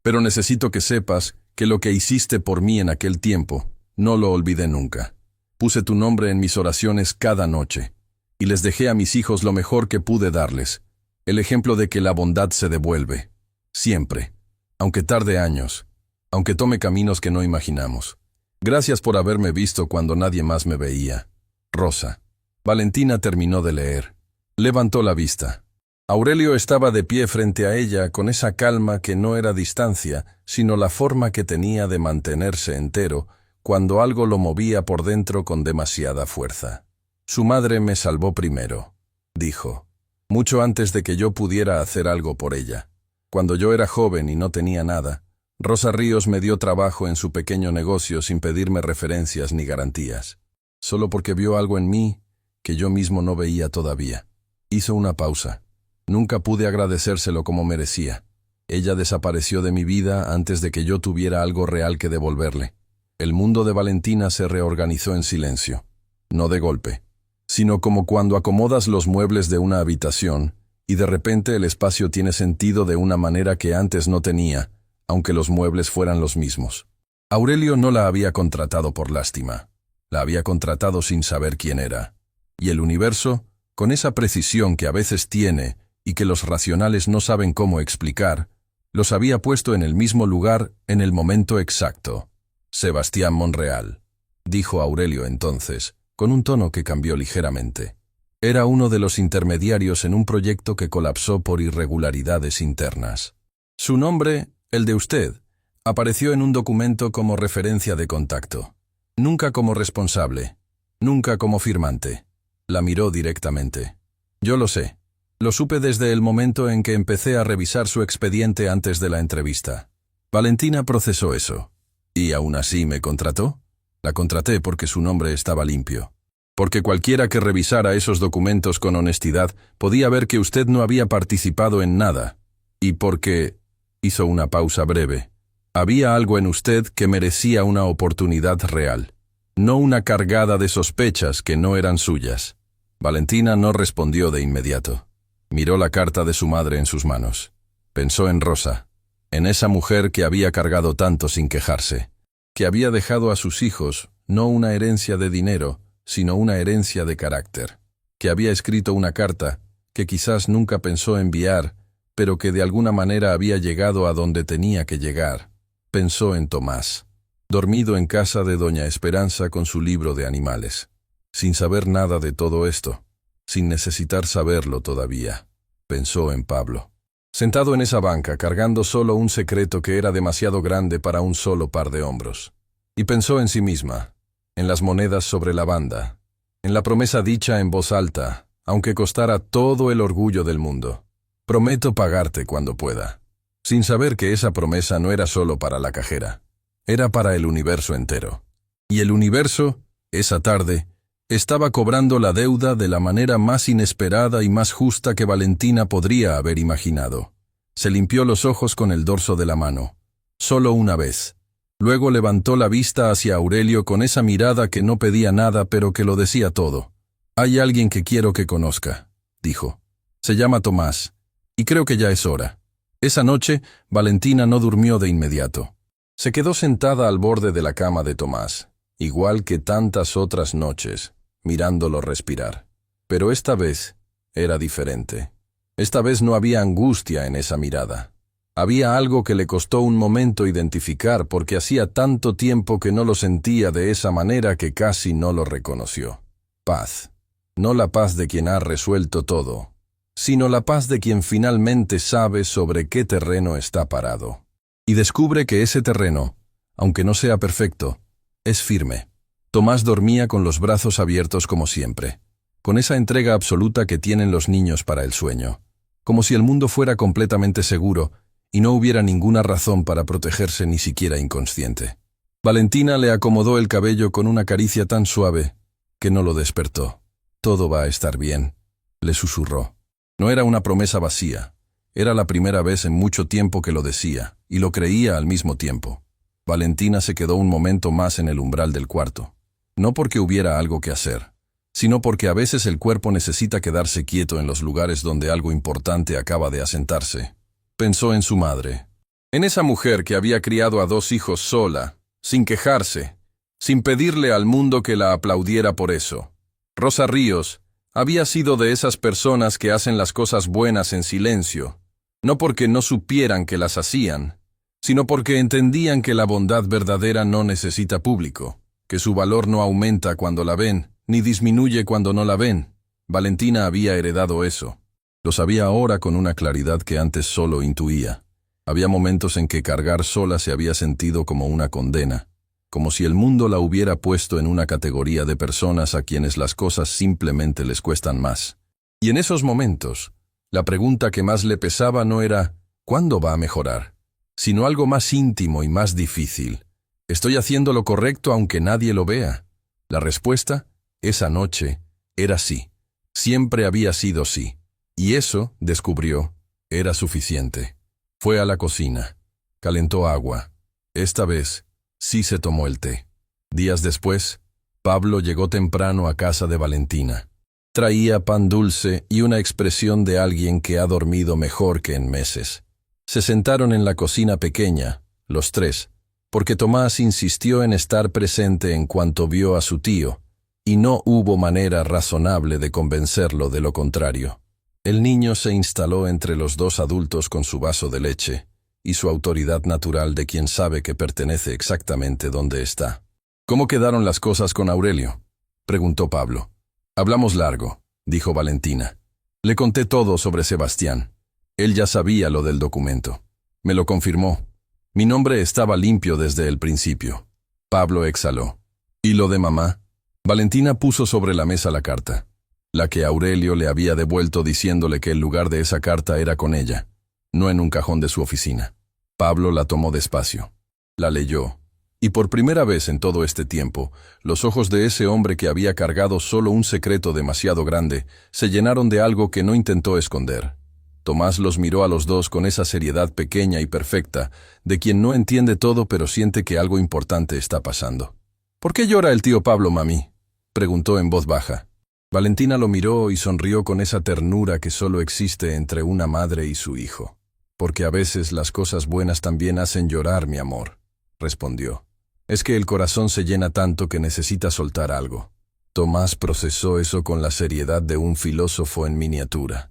Pero necesito que sepas que lo que hiciste por mí en aquel tiempo, no lo olvidé nunca. Puse tu nombre en mis oraciones cada noche, y les dejé a mis hijos lo mejor que pude darles, el ejemplo de que la bondad se devuelve. Siempre, aunque tarde años, aunque tome caminos que no imaginamos. Gracias por haberme visto cuando nadie más me veía. Rosa. Valentina terminó de leer. Levantó la vista. Aurelio estaba de pie frente a ella con esa calma que no era distancia, sino la forma que tenía de mantenerse entero cuando algo lo movía por dentro con demasiada fuerza. Su madre me salvó primero, dijo, mucho antes de que yo pudiera hacer algo por ella. Cuando yo era joven y no tenía nada, Rosa Ríos me dio trabajo en su pequeño negocio sin pedirme referencias ni garantías, solo porque vio algo en mí que yo mismo no veía todavía. Hizo una pausa. Nunca pude agradecérselo como merecía. Ella desapareció de mi vida antes de que yo tuviera algo real que devolverle. El mundo de Valentina se reorganizó en silencio, no de golpe, sino como cuando acomodas los muebles de una habitación y de repente el espacio tiene sentido de una manera que antes no tenía, aunque los muebles fueran los mismos. Aurelio no la había contratado por lástima. La había contratado sin saber quién era. Y el universo, con esa precisión que a veces tiene y que los racionales no saben cómo explicar, los había puesto en el mismo lugar en el momento exacto. Sebastián Monreal, dijo Aurelio entonces, con un tono que cambió ligeramente. Era uno de los intermediarios en un proyecto que colapsó por irregularidades internas. Su nombre, el de usted, apareció en un documento como referencia de contacto. Nunca como responsable, nunca como firmante. La miró directamente. Yo lo sé. Lo supe desde el momento en que empecé a revisar su expediente antes de la entrevista. Valentina procesó eso. ¿Y aún así me contrató? La contraté porque su nombre estaba limpio. Porque cualquiera que revisara esos documentos con honestidad podía ver que usted no había participado en nada. Y porque... hizo una pausa breve. Había algo en usted que merecía una oportunidad real. No una cargada de sospechas que no eran suyas. Valentina no respondió de inmediato. Miró la carta de su madre en sus manos. Pensó en Rosa, en esa mujer que había cargado tanto sin quejarse, que había dejado a sus hijos no una herencia de dinero, sino una herencia de carácter, que había escrito una carta que quizás nunca pensó enviar, pero que de alguna manera había llegado a donde tenía que llegar. Pensó en Tomás, dormido en casa de doña Esperanza con su libro de animales, sin saber nada de todo esto, sin necesitar saberlo todavía. Pensó en Pablo, sentado en esa banca cargando solo un secreto que era demasiado grande para un solo par de hombros. Y pensó en sí misma, en las monedas sobre la banda, en la promesa dicha en voz alta, aunque costara todo el orgullo del mundo. Prometo pagarte cuando pueda, sin saber que esa promesa no era solo para la cajera, era para el universo entero. Y el universo, esa tarde, estaba cobrando la deuda de la manera más inesperada y más justa que Valentina podría haber imaginado. Se limpió los ojos con el dorso de la mano, solo una vez. Luego levantó la vista hacia Aurelio con esa mirada que no pedía nada pero que lo decía todo. Hay alguien que quiero que conozca, dijo. Se llama Tomás, y creo que ya es hora. Esa noche, Valentina no durmió de inmediato. Se quedó sentada al borde de la cama de Tomás, igual que tantas otras noches, mirándolo respirar. Pero esta vez era diferente. Esta vez no había angustia en esa mirada. Había algo que le costó un momento identificar porque hacía tanto tiempo que no lo sentía de esa manera que casi no lo reconoció. Paz. No la paz de quien ha resuelto todo, sino la paz de quien finalmente sabe sobre qué terreno está parado. Y descubre que ese terreno, aunque no sea perfecto, es firme. Tomás dormía con los brazos abiertos como siempre, con esa entrega absoluta que tienen los niños para el sueño, como si el mundo fuera completamente seguro y no hubiera ninguna razón para protegerse ni siquiera inconsciente. Valentina le acomodó el cabello con una caricia tan suave que no lo despertó. Todo va a estar bien, le susurró. No era una promesa vacía, era la primera vez en mucho tiempo que lo decía, y lo creía al mismo tiempo. Valentina se quedó un momento más en el umbral del cuarto, no porque hubiera algo que hacer, sino porque a veces el cuerpo necesita quedarse quieto en los lugares donde algo importante acaba de asentarse. Pensó en su madre, en esa mujer que había criado a 2 hijos sola, sin quejarse, sin pedirle al mundo que la aplaudiera por eso. Rosa Ríos había sido de esas personas que hacen las cosas buenas en silencio, no porque no supieran que las hacían, sino porque entendían que la bondad verdadera no necesita público, que su valor no aumenta cuando la ven, ni disminuye cuando no la ven. Valentina había heredado eso. Lo sabía ahora con una claridad que antes solo intuía. Había momentos en que cargar sola se había sentido como una condena, como si el mundo la hubiera puesto en una categoría de personas a quienes las cosas simplemente les cuestan más. Y en esos momentos, la pregunta que más le pesaba no era ¿cuándo va a mejorar?, sino algo más íntimo y más difícil. ¿Estoy haciendo lo correcto aunque nadie lo vea? La respuesta, esa noche, era sí. Siempre había sido sí. Y eso, descubrió, era suficiente. Fue a la cocina. Calentó agua. Esta vez, sí se tomó el té. Días después, Pablo llegó temprano a casa de Valentina. Traía pan dulce y una expresión de alguien que ha dormido mejor que en meses. Se sentaron en la cocina pequeña, los tres, porque Tomás insistió en estar presente en cuanto vio a su tío, y no hubo manera razonable de convencerlo de lo contrario. El niño se instaló entre los dos adultos con su vaso de leche, y su autoridad natural de quien sabe que pertenece exactamente donde está. ¿Cómo quedaron las cosas con Aurelio?, preguntó Pablo. Hablamos largo, dijo Valentina. Le conté todo sobre Sebastián. Él ya sabía lo del documento. Me lo confirmó. Mi nombre estaba limpio desde el principio. Pablo exhaló. ¿Y lo de mamá? Valentina puso sobre la mesa la carta, la que Aurelio le había devuelto diciéndole que el lugar de esa carta era con ella, no en un cajón de su oficina. Pablo la tomó despacio. La leyó. Y por primera vez en todo este tiempo, los ojos de ese hombre que había cargado solo un secreto demasiado grande se llenaron de algo que no intentó esconder. Tomás los miró a los dos con esa seriedad pequeña y perfecta, de quien no entiende todo pero siente que algo importante está pasando. ¿Por qué llora el tío Pablo, mami?, preguntó en voz baja. Valentina lo miró y sonrió con esa ternura que solo existe entre una madre y su hijo. Porque a veces las cosas buenas también hacen llorar, mi amor, respondió. Es que el corazón se llena tanto que necesita soltar algo. Tomás procesó eso con la seriedad de un filósofo en miniatura.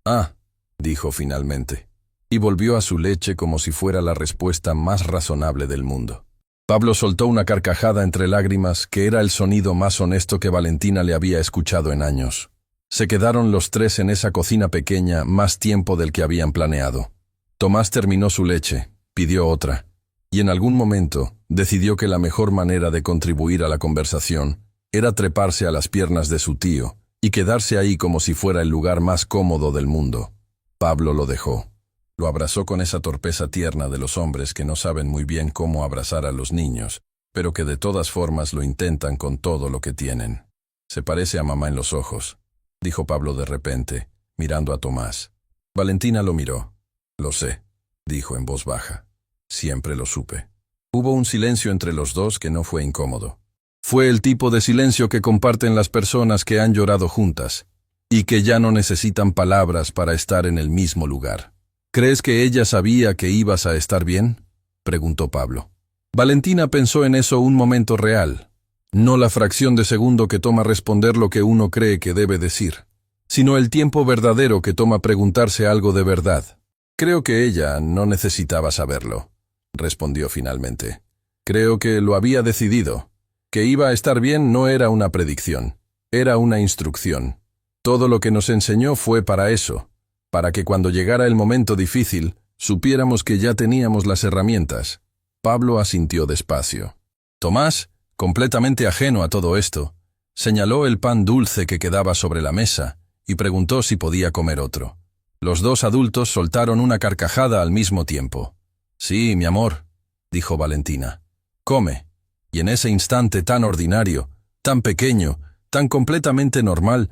Ah, dijo finalmente, y volvió a su leche como si fuera la respuesta más razonable del mundo. Pablo soltó una carcajada entre lágrimas que era el sonido más honesto que Valentina le había escuchado en años. Se quedaron los tres en esa cocina pequeña más tiempo del que habían planeado. Tomás terminó su leche, pidió otra, y en algún momento decidió que la mejor manera de contribuir a la conversación era treparse a las piernas de su tío y quedarse ahí como si fuera el lugar más cómodo del mundo. Pablo lo dejó. Lo abrazó con esa torpeza tierna de los hombres que no saben muy bien cómo abrazar a los niños, pero que de todas formas lo intentan con todo lo que tienen. Se parece a mamá en los ojos, dijo Pablo de repente, mirando a Tomás. Valentina lo miró. Lo sé, dijo en voz baja. Siempre lo supe. Hubo un silencio entre los dos que no fue incómodo. Fue el tipo de silencio que comparten las personas que han llorado juntas y que ya no necesitan palabras para estar en el mismo lugar. ¿Crees que ella sabía que ibas a estar bien?, preguntó Pablo. Valentina pensó en eso un momento real, no la fracción de segundo que toma responder lo que uno cree que debe decir, sino el tiempo verdadero que toma preguntarse algo de verdad. Creo que ella no necesitaba saberlo, respondió finalmente. Creo que lo había decidido. Que iba a estar bien no era una predicción, era una instrucción. Todo lo que nos enseñó fue para eso, para que cuando llegara el momento difícil, supiéramos que ya teníamos las herramientas. Pablo asintió despacio. Tomás, completamente ajeno a todo esto, señaló el pan dulce que quedaba sobre la mesa y preguntó si podía comer otro. Los dos adultos soltaron una carcajada al mismo tiempo. Sí, mi amor, dijo Valentina. Come. Y en ese instante tan ordinario, tan pequeño, tan completamente normal,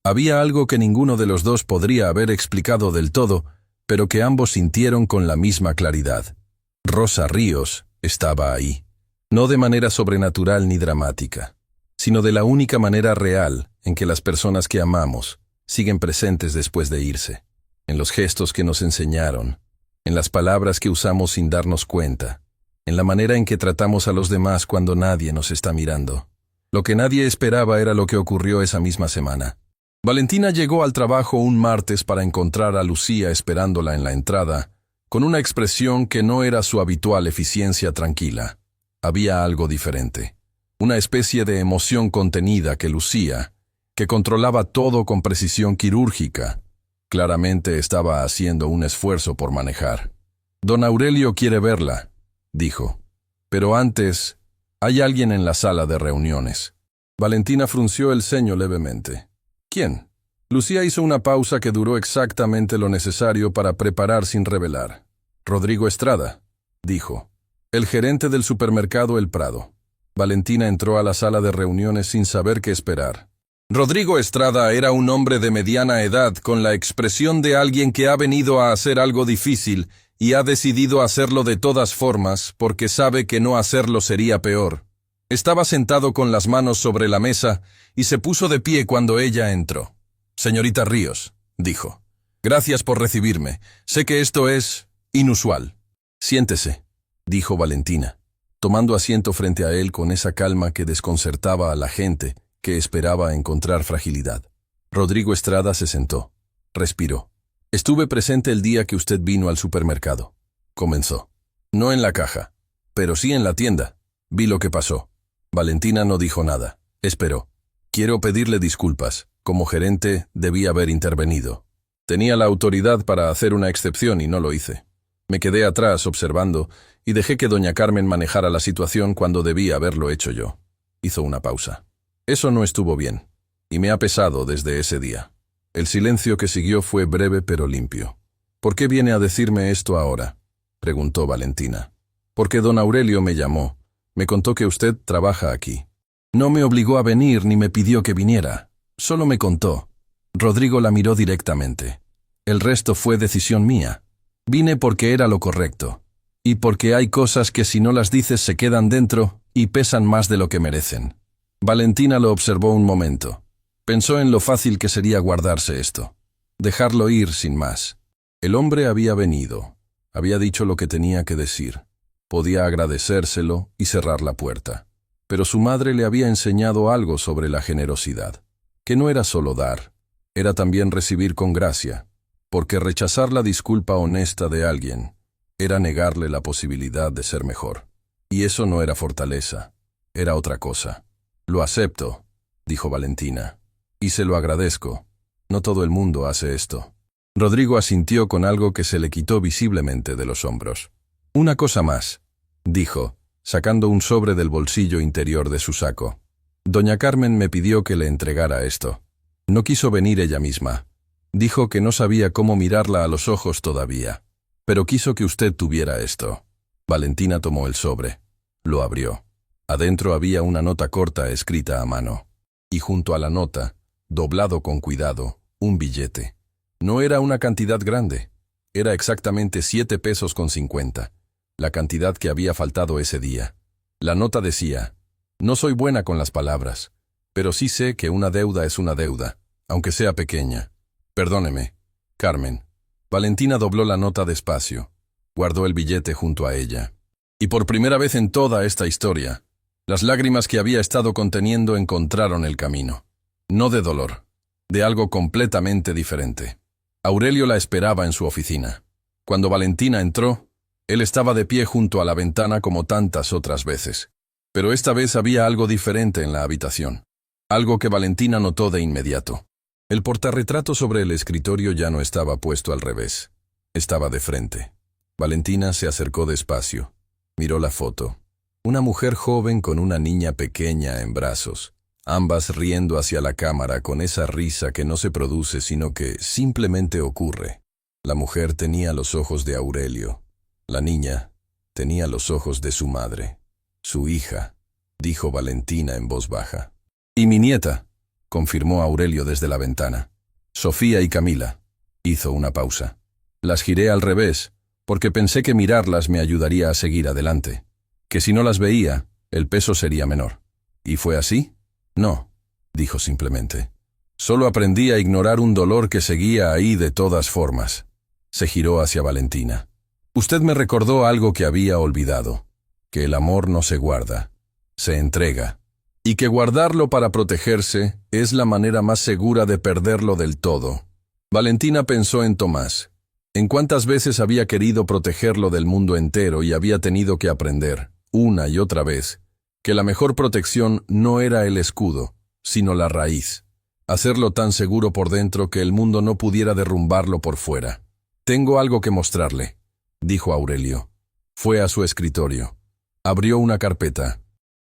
había algo que ninguno de los dos podría haber explicado del todo, pero que ambos sintieron con la misma claridad. Rosa Ríos estaba ahí, no de manera sobrenatural ni dramática, sino de la única manera real en que las personas que amamos siguen presentes después de irse, en los gestos que nos enseñaron, en las palabras que usamos sin darnos cuenta, en la manera en que tratamos a los demás cuando nadie nos está mirando. Lo que nadie esperaba era lo que ocurrió esa misma semana. Valentina llegó al trabajo un martes para encontrar a Lucía esperándola en la entrada, con una expresión que no era su habitual eficiencia tranquila. Había algo diferente, una especie de emoción contenida que lucía, que controlaba todo con precisión quirúrgica. Claramente estaba haciendo un esfuerzo por manejar. «Don Aurelio quiere verla», dijo. «Pero antes, hay alguien en la sala de reuniones». Valentina frunció el ceño levemente. «¿Quién?». Lucía hizo una pausa que duró exactamente lo necesario para preparar sin revelar. «Rodrigo Estrada», dijo. «El gerente del supermercado El Prado». Valentina entró a la sala de reuniones sin saber qué esperar. Rodrigo Estrada era un hombre de mediana edad con la expresión de alguien que ha venido a hacer algo difícil y ha decidido hacerlo de todas formas porque sabe que no hacerlo sería peor. Estaba sentado con las manos sobre la mesa y se puso de pie cuando ella entró. «Señorita Ríos», dijo. «Gracias por recibirme. Sé que esto es inusual». «Siéntese», dijo Valentina, tomando asiento frente a él con esa calma que desconcertaba a la gente que esperaba encontrar fragilidad. Rodrigo Estrada se sentó. Respiró. «Estuve presente el día que usted vino al supermercado», comenzó. «No en la caja, pero sí en la tienda. Vi lo que pasó». Valentina no dijo nada. Esperó. «Quiero pedirle disculpas. Como gerente, debí haber intervenido. Tenía la autoridad para hacer una excepción y no lo hice. Me quedé atrás observando y dejé que doña Carmen manejara la situación cuando debí haberlo hecho yo». Hizo una pausa. «Eso no estuvo bien, y me ha pesado desde ese día». El silencio que siguió fue breve pero limpio. «¿Por qué viene a decirme esto ahora?», preguntó Valentina. «Porque don Aurelio me llamó. Me contó que usted trabaja aquí». «No me obligó a venir ni me pidió que viniera. Solo me contó». Rodrigo la miró directamente. «El resto fue decisión mía. Vine porque era lo correcto. Y porque hay cosas que si no las dices se quedan dentro y pesan más de lo que merecen». Valentina lo observó un momento. Pensó en lo fácil que sería guardarse esto. Dejarlo ir sin más. El hombre había venido. Había dicho lo que tenía que decir. Podía agradecérselo y cerrar la puerta. Pero su madre le había enseñado algo sobre la generosidad. Que no era solo dar, era también recibir con gracia. Porque rechazar la disculpa honesta de alguien era negarle la posibilidad de ser mejor. Y eso no era fortaleza, era otra cosa. «Lo acepto», dijo Valentina, «y se lo agradezco. No todo el mundo hace esto». Rodrigo asintió con algo que se le quitó visiblemente de los hombros. «Una cosa más», dijo, sacando un sobre del bolsillo interior de su saco. «Doña Carmen me pidió que le entregara esto. No quiso venir ella misma. Dijo que no sabía cómo mirarla a los ojos todavía. Pero quiso que usted tuviera esto». Valentina tomó el sobre. Lo abrió. Adentro había una nota corta escrita a mano. Y junto a la nota, doblado con cuidado, un billete. No era una cantidad grande. Era exactamente 7 pesos con 50, la cantidad que había faltado ese día. La nota decía: «No soy buena con las palabras, pero sí sé que una deuda es una deuda, aunque sea pequeña. Perdóneme, Carmen». Valentina dobló la nota despacio. Guardó el billete junto a ella. Y por primera vez en toda esta historia, las lágrimas que había estado conteniendo encontraron el camino. No de dolor, de algo completamente diferente. Aurelio la esperaba en su oficina. Cuando Valentina entró, él estaba de pie junto a la ventana como tantas otras veces. Pero esta vez había algo diferente en la habitación. Algo que Valentina notó de inmediato. El portarretrato sobre el escritorio ya no estaba puesto al revés. Estaba de frente. Valentina se acercó despacio. Miró la foto. Una mujer joven con una niña pequeña en brazos, ambas riendo hacia la cámara con esa risa que no se produce sino que simplemente ocurre. La mujer tenía los ojos de Aurelio. La niña tenía los ojos de su madre. «Su hija», dijo Valentina en voz baja. «Y mi nieta», confirmó Aurelio desde la ventana. «Sofía y Camila». Hizo una pausa. «Las giré al revés, porque pensé que mirarlas me ayudaría a seguir adelante. Que si no las veía, el peso sería menor». «¿Y fue así?». «No», dijo simplemente. «Solo aprendí a ignorar un dolor que seguía ahí de todas formas». Se giró hacia Valentina. «Usted me recordó algo que había olvidado, que el amor no se guarda, se entrega, y que guardarlo para protegerse es la manera más segura de perderlo del todo». Valentina pensó en Tomás. En cuántas veces había querido protegerlo del mundo entero y había tenido que aprender, una y otra vez, que la mejor protección no era el escudo, sino la raíz. Hacerlo tan seguro por dentro que el mundo no pudiera derrumbarlo por fuera. «Tengo algo que mostrarle», dijo Aurelio. Fue a su escritorio. Abrió una carpeta.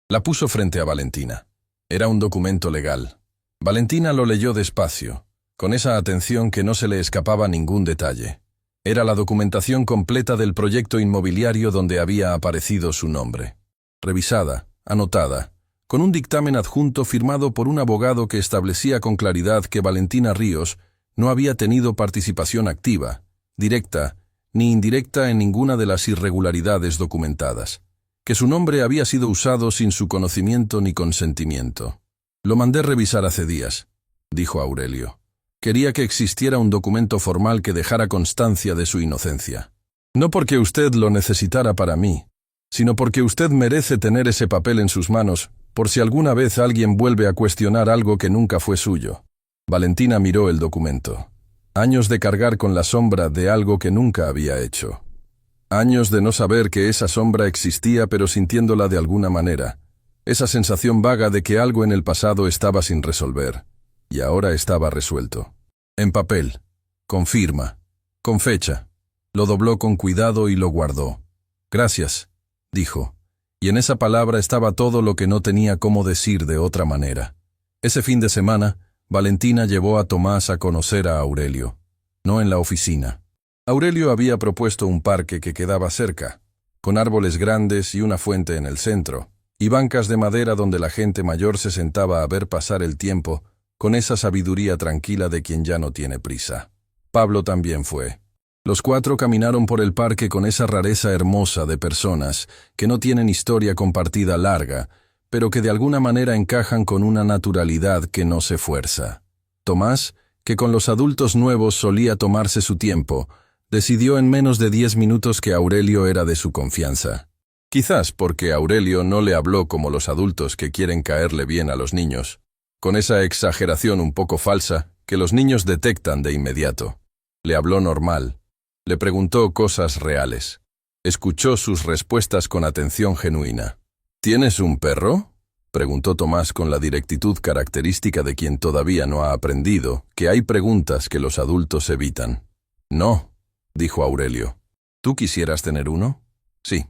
La puso frente a Valentina. Era un documento legal. Valentina lo leyó despacio, con esa atención que no se le escapaba ningún detalle. Era la documentación completa del proyecto inmobiliario donde había aparecido su nombre. Revisada, anotada, con un dictamen adjunto firmado por un abogado que establecía con claridad que Valentina Ríos no había tenido participación activa, directa ni indirecta en ninguna de las irregularidades documentadas, que su nombre había sido usado sin su conocimiento ni consentimiento. «Lo mandé revisar hace días», dijo Aurelio. «Quería que existiera un documento formal que dejara constancia de su inocencia. No porque usted lo necesitara para mí, sino porque usted merece tener ese papel en sus manos por si alguna vez alguien vuelve a cuestionar algo que nunca fue suyo». Valentina miró el documento. Años de cargar con la sombra de algo que nunca había hecho. Años de no saber que esa sombra existía pero sintiéndola de alguna manera. Esa sensación vaga de que algo en el pasado estaba sin resolver. Y ahora estaba resuelto. En papel, con firma, con fecha. Lo dobló con cuidado y lo guardó. «Gracias», dijo. Y en esa palabra estaba todo lo que no tenía cómo decir de otra manera. Ese fin de semana, Valentina llevó a Tomás a conocer a Aurelio. No en la oficina. Aurelio había propuesto un parque que quedaba cerca, con árboles grandes y una fuente en el centro, y bancas de madera donde la gente mayor se sentaba a ver pasar el tiempo con esa sabiduría tranquila de quien ya no tiene prisa. Pablo también fue. Los cuatro caminaron por el parque con esa rareza hermosa de personas que no tienen historia compartida larga, pero que de alguna manera encajan con una naturalidad que no se fuerza. Tomás, que con los adultos nuevos solía tomarse su tiempo, decidió en menos de 10 minutos que Aurelio era de su confianza. Quizás porque Aurelio no le habló como los adultos que quieren caerle bien a los niños, con esa exageración un poco falsa que los niños detectan de inmediato. Le habló normal. Le preguntó cosas reales. Escuchó sus respuestas con atención genuina. «¿Tienes un perro?», preguntó Tomás con la directitud característica de quien todavía no ha aprendido que hay preguntas que los adultos evitan. «No», dijo Aurelio. «¿Tú quisieras tener uno?». «Sí,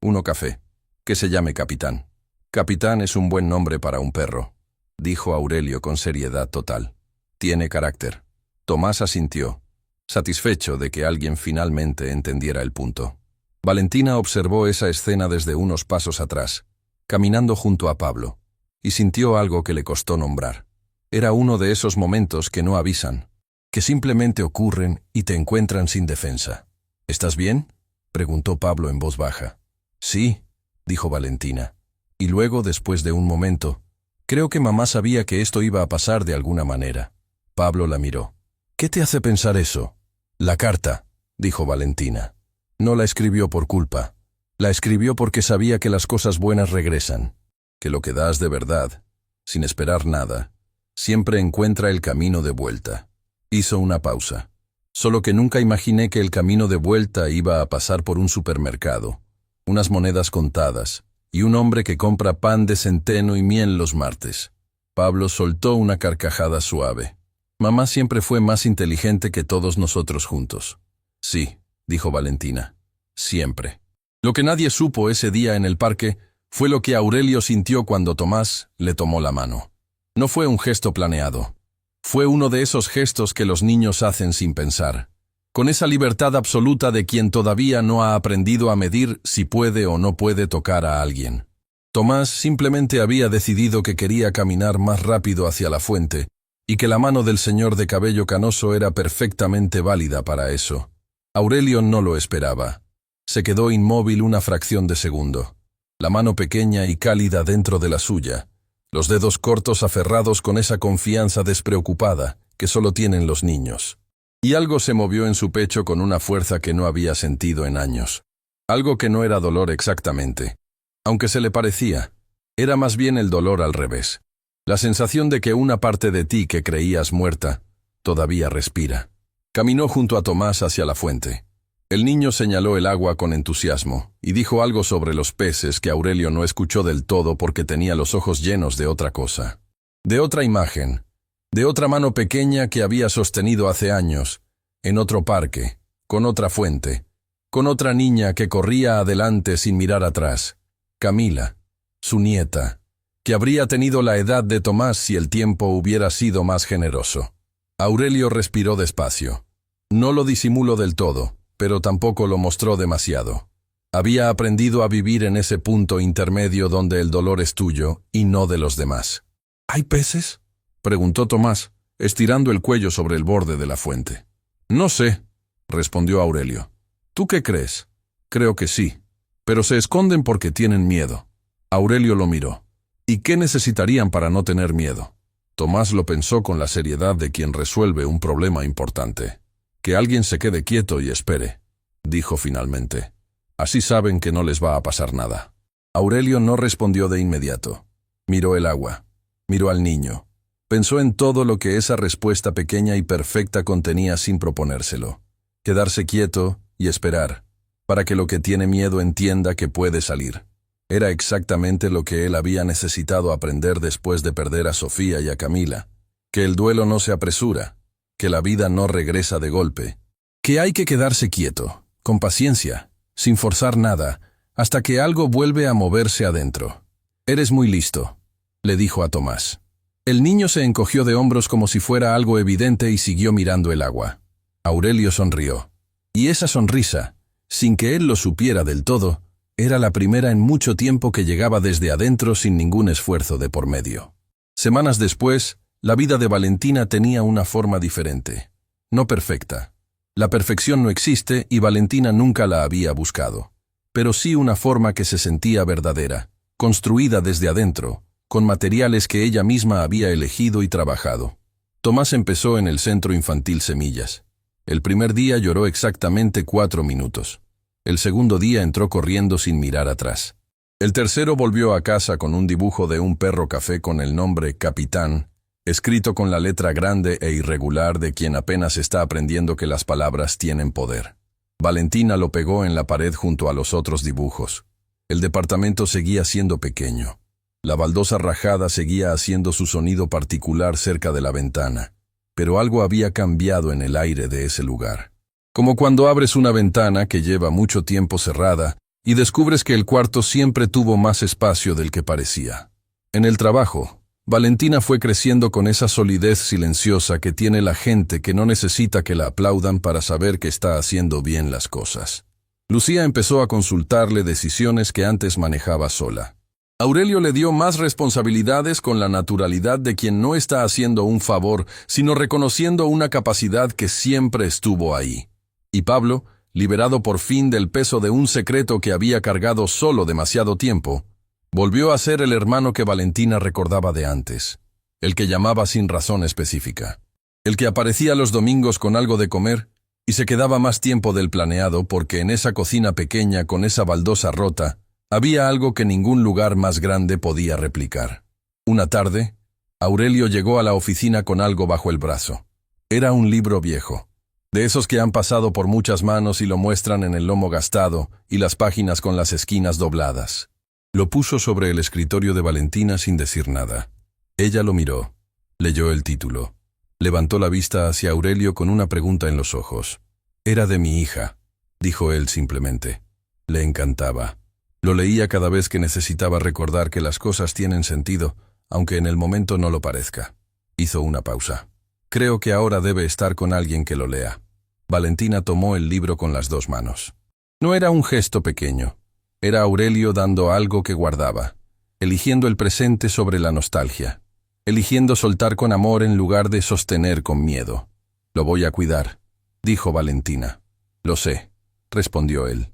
uno café. Que se llame Capitán». «Capitán es un buen nombre para un perro», dijo Aurelio con seriedad total. «Tiene carácter». Tomás asintió, satisfecho de que alguien finalmente entendiera el punto. Valentina observó esa escena desde unos pasos atrás, caminando junto a Pablo, y sintió algo que le costó nombrar. Era uno de esos momentos que no avisan, que simplemente ocurren y te encuentran sin defensa. «¿Estás bien?», preguntó Pablo en voz baja. «Sí», dijo Valentina. Y luego, después de un momento, «Creo que mamá sabía que esto iba a pasar de alguna manera». Pablo la miró. «¿Qué te hace pensar eso?». «La carta», dijo Valentina. «No la escribió por culpa. La escribió porque sabía que las cosas buenas regresan, que lo que das de verdad, sin esperar nada, siempre encuentra el camino de vuelta». Hizo una pausa. «Solo que nunca imaginé que el camino de vuelta iba a pasar por un supermercado, unas monedas contadas, y un hombre que compra pan de centeno y miel los martes». Pablo soltó una carcajada suave. «Mamá siempre fue más inteligente que todos nosotros juntos». «Sí», dijo Valentina, «siempre». Lo que nadie supo ese día en el parque fue lo que Aurelio sintió cuando Tomás le tomó la mano. No fue un gesto planeado. Fue uno de esos gestos que los niños hacen sin pensar, con esa libertad absoluta de quien todavía no ha aprendido a medir si puede o no puede tocar a alguien. Tomás simplemente había decidido que quería caminar más rápido hacia la fuente, y que la mano del señor de cabello canoso era perfectamente válida para eso. Aurelio no lo esperaba. Se quedó inmóvil una fracción de segundo, la mano pequeña y cálida dentro de la suya, los dedos cortos aferrados con esa confianza despreocupada que solo tienen los niños. Y algo se movió en su pecho con una fuerza que no había sentido en años. Algo que no era dolor exactamente, aunque se le parecía. Era más bien el dolor al revés. La sensación de que una parte de ti que creías muerta todavía respira. Caminó junto a Tomás hacia la fuente. El niño señaló el agua con entusiasmo y dijo algo sobre los peces que Aurelio no escuchó del todo porque tenía los ojos llenos de otra cosa. De otra imagen, de otra mano pequeña que había sostenido hace años, en otro parque, con otra fuente, con otra niña que corría adelante sin mirar atrás, Camila, su nieta, que habría tenido la edad de Tomás si el tiempo hubiera sido más generoso. Aurelio respiró despacio. No lo disimuló del todo, pero tampoco lo mostró demasiado. Había aprendido a vivir en ese punto intermedio donde el dolor es tuyo y no de los demás. ¿Hay peces?, preguntó Tomás, estirando el cuello sobre el borde de la fuente. No sé, respondió Aurelio. ¿Tú qué crees? Creo que sí, pero se esconden porque tienen miedo. Aurelio lo miró. ¿Y qué necesitarían para no tener miedo? Tomás lo pensó con la seriedad de quien resuelve un problema importante. Que alguien se quede quieto y espere, dijo finalmente. Así saben que no les va a pasar nada. Aurelio no respondió de inmediato. Miró el agua. Miró al niño. Pensó en todo lo que esa respuesta pequeña y perfecta contenía sin proponérselo. Quedarse quieto y esperar, para que lo que tiene miedo entienda que puede salir. Era exactamente lo que él había necesitado aprender después de perder a Sofía y a Camila. Que el duelo no se apresura, que la vida no regresa de golpe, que hay que quedarse quieto, con paciencia, sin forzar nada, hasta que algo vuelve a moverse adentro. Eres muy listo, le dijo a Tomás. El niño se encogió de hombros como si fuera algo evidente y siguió mirando el agua. Aurelio sonrió. Y esa sonrisa, sin que él lo supiera del todo, era la primera en mucho tiempo que llegaba desde adentro sin ningún esfuerzo de por medio. Semanas después, la vida de Valentina tenía una forma diferente. No perfecta. La perfección no existe y Valentina nunca la había buscado. Pero sí una forma que se sentía verdadera, construida desde adentro, con materiales que ella misma había elegido y trabajado. Tomás empezó en el Centro Infantil Semillas. El primer día lloró exactamente 4 minutos. El segundo día entró corriendo sin mirar atrás. El tercero volvió a casa con un dibujo de un perro café con el nombre Capitán, escrito con la letra grande e irregular de quien apenas está aprendiendo que las palabras tienen poder. Valentina lo pegó en la pared junto a los otros dibujos. El departamento seguía siendo pequeño. La baldosa rajada seguía haciendo su sonido particular cerca de la ventana, pero algo había cambiado en el aire de ese lugar. Como cuando abres una ventana que lleva mucho tiempo cerrada y descubres que el cuarto siempre tuvo más espacio del que parecía. En el trabajo, Valentina fue creciendo con esa solidez silenciosa que tiene la gente que no necesita que la aplaudan para saber que está haciendo bien las cosas. Lucía empezó a consultarle decisiones que antes manejaba sola. Aurelio le dio más responsabilidades con la naturalidad de quien no está haciendo un favor, sino reconociendo una capacidad que siempre estuvo ahí. Y Pablo, liberado por fin del peso de un secreto que había cargado solo demasiado tiempo, volvió a ser el hermano que Valentina recordaba de antes, el que llamaba sin razón específica, el que aparecía los domingos con algo de comer y se quedaba más tiempo del planeado porque en esa cocina pequeña con esa baldosa rota había algo que ningún lugar más grande podía replicar. Una tarde, Aurelio llegó a la oficina con algo bajo el brazo. Era un libro viejo, de esos que han pasado por muchas manos y lo muestran en el lomo gastado y las páginas con las esquinas dobladas. Lo puso sobre el escritorio de Valentina sin decir nada. Ella lo miró, leyó el título, levantó la vista hacia Aurelio con una pregunta en los ojos. Era de mi hija, dijo él simplemente. Le encantaba. Lo leía cada vez que necesitaba recordar que las cosas tienen sentido, aunque en el momento no lo parezca. Hizo una pausa. Creo que ahora debe estar con alguien que lo lea. Valentina tomó el libro con las 2 manos. No era un gesto pequeño. Era Aurelio dando algo que guardaba, eligiendo el presente sobre la nostalgia, eligiendo soltar con amor en lugar de sostener con miedo. Lo voy a cuidar, dijo Valentina. Lo sé, respondió él.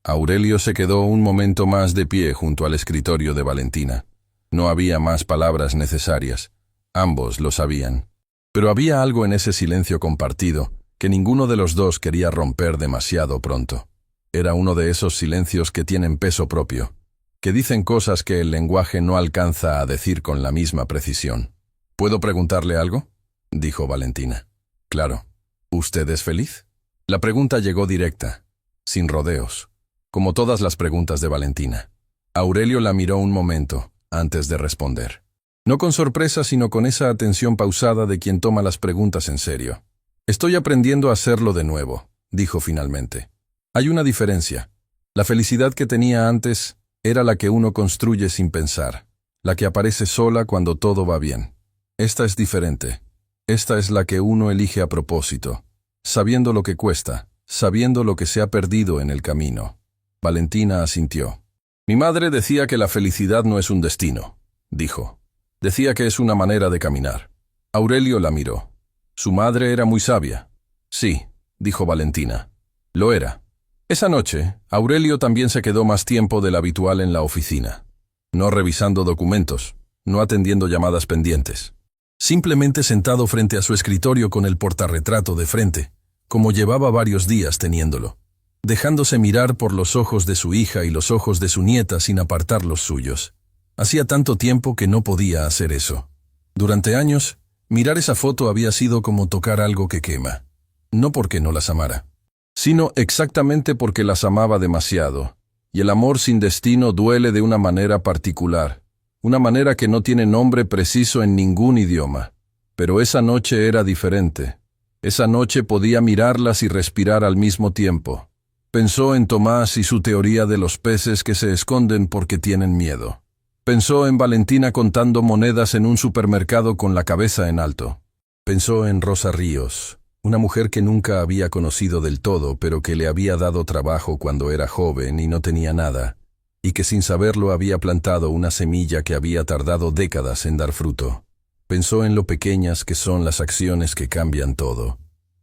Aurelio se quedó un momento más de pie junto al escritorio de Valentina. No había más palabras necesarias. Ambos lo sabían. Pero había algo en ese silencio compartido que ninguno de los dos quería romper demasiado pronto. Era uno de esos silencios que tienen peso propio, que dicen cosas que el lenguaje no alcanza a decir con la misma precisión. ¿Puedo preguntarle algo?, dijo Valentina. Claro. ¿Usted es feliz? La pregunta llegó directa, sin rodeos, como todas las preguntas de Valentina. Aurelio la miró un momento antes de responder. No con sorpresa, sino con esa atención pausada de quien toma las preguntas en serio. Estoy aprendiendo a hacerlo de nuevo, dijo finalmente. Hay una diferencia. La felicidad que tenía antes era la que uno construye sin pensar, la que aparece sola cuando todo va bien. Esta es diferente. Esta es la que uno elige a propósito, sabiendo lo que cuesta, sabiendo lo que se ha perdido en el camino. Valentina asintió. Mi madre decía que la felicidad no es un destino, dijo. Decía que es una manera de caminar. Aurelio la miró. Su madre era muy sabia. Sí, dijo Valentina. Lo era. Esa noche, Aurelio también se quedó más tiempo del habitual en la oficina. No revisando documentos, no atendiendo llamadas pendientes. Simplemente sentado frente a su escritorio con el portarretrato de frente, como llevaba varios días teniéndolo, dejándose mirar por los ojos de su hija y los ojos de su nieta sin apartar los suyos. Hacía tanto tiempo que no podía hacer eso. Durante años, mirar esa foto había sido como tocar algo que quema. No porque no las amara, sino exactamente porque las amaba demasiado. Y el amor sin destino duele de una manera particular, una manera que no tiene nombre preciso en ningún idioma. Pero esa noche era diferente. Esa noche podía mirarlas y respirar al mismo tiempo. Pensó en Tomás y su teoría de los peces que se esconden porque tienen miedo. Pensó en Valentina contando monedas en un supermercado con la cabeza en alto. Pensó en Rosa Ríos, una mujer que nunca había conocido del todo, pero que le había dado trabajo cuando era joven y no tenía nada, y que sin saberlo había plantado una semilla que había tardado décadas en dar fruto. Pensó en lo pequeñas que son las acciones que cambian todo.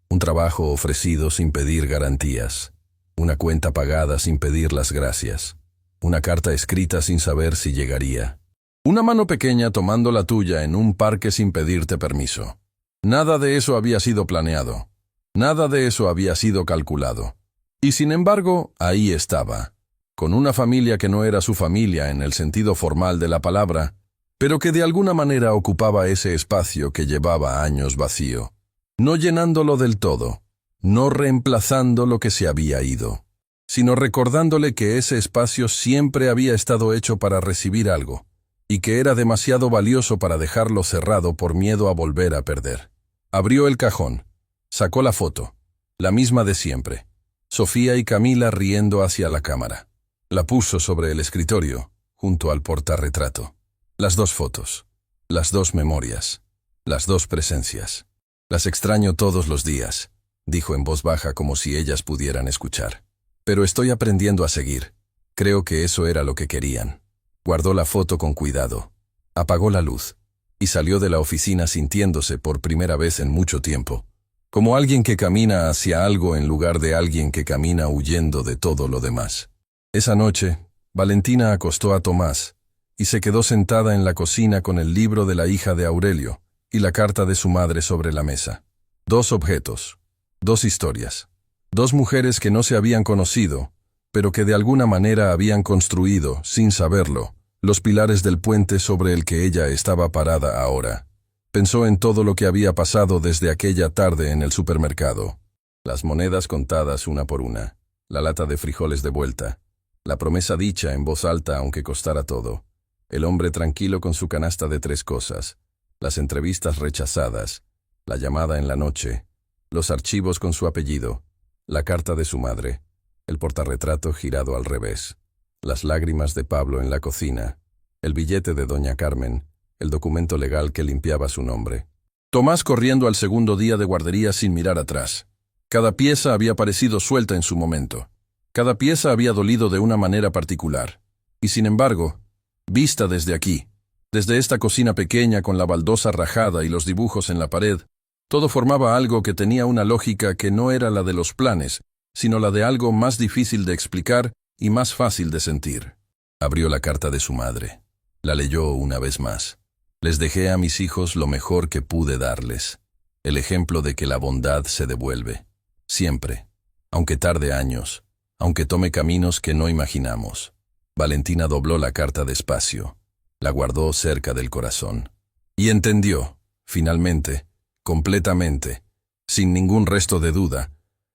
Un trabajo ofrecido sin pedir garantías. Una cuenta pagada sin pedir las gracias. Una carta escrita sin saber si llegaría. Una mano pequeña tomando la tuya en un parque sin pedirte permiso. Nada de eso había sido planeado. Nada de eso había sido calculado. Y sin embargo, ahí estaba, con una familia que no era su familia en el sentido formal de la palabra, pero que de alguna manera ocupaba ese espacio que llevaba años vacío, no llenándolo del todo, no reemplazando lo que se había ido, sino recordándole que ese espacio siempre había estado hecho para recibir algo, y que era demasiado valioso para dejarlo cerrado por miedo a volver a perder. Abrió el cajón, sacó la foto, la misma de siempre, Sofía y Camila riendo hacia la cámara. La puso sobre el escritorio, junto al portarretrato. Las dos fotos, las dos memorias, las dos presencias. Las extraño todos los días, dijo en voz baja como si ellas pudieran escuchar. Pero estoy aprendiendo a seguir. Creo que eso era lo que querían. Guardó la foto con cuidado, apagó la luz, y salió de la oficina sintiéndose por primera vez en mucho tiempo, como alguien que camina hacia algo en lugar de alguien que camina huyendo de todo lo demás. Esa noche, Valentina acostó a Tomás, y se quedó sentada en la cocina con el libro de la hija de Aurelio y la carta de su madre sobre la mesa. Dos objetos, dos historias, dos mujeres que no se habían conocido, pero que de alguna manera habían construido, sin saberlo, los pilares del puente sobre el que ella estaba parada ahora. Pensó en todo lo que había pasado desde aquella tarde en el supermercado. Las monedas contadas una por una, la lata de frijoles de vuelta, la promesa dicha en voz alta aunque costara todo, el hombre tranquilo con su canasta de 3 cosas, las entrevistas rechazadas, la llamada en la noche, los archivos con su apellido, la carta de su madre, el portarretrato girado al revés, las lágrimas de Pablo en la cocina, el billete de doña Carmen, el documento legal que limpiaba su nombre. Tomás corriendo al segundo día de guardería sin mirar atrás. Cada pieza había parecido suelta en su momento. Cada pieza había dolido de una manera particular. Y sin embargo, vista desde aquí, desde esta cocina pequeña con la baldosa rajada y los dibujos en la pared, todo formaba algo que tenía una lógica que no era la de los planes, sino la de algo más difícil de explicar y más fácil de sentir. Abrió la carta de su madre. La leyó una vez más. Les dejé a mis hijos lo mejor que pude darles. El ejemplo de que la bondad se devuelve. Siempre. Aunque tarde años. Aunque tome caminos que no imaginamos. Valentina dobló la carta despacio. La guardó cerca del corazón. Y entendió, finalmente, completamente, sin ningún resto de duda,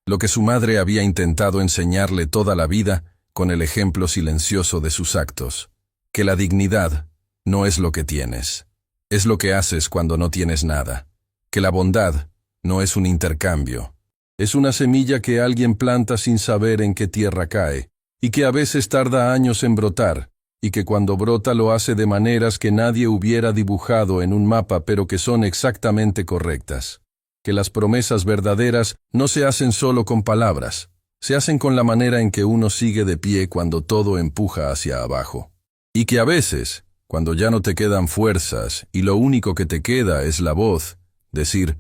lo que su madre había intentado enseñarle toda la vida con el ejemplo silencioso de sus actos, que la dignidad no es lo que tienes, es lo que haces cuando no tienes nada, que la bondad no es un intercambio, es una semilla que alguien planta sin saber en qué tierra cae, y que a veces tarda años en brotar, y que cuando brota lo hace de maneras que nadie hubiera dibujado en un mapa pero que son exactamente correctas. Que las promesas verdaderas no se hacen solo con palabras, se hacen con la manera en que uno sigue de pie cuando todo empuja hacia abajo. Y que a veces, cuando ya no te quedan fuerzas y lo único que te queda es la voz, decir,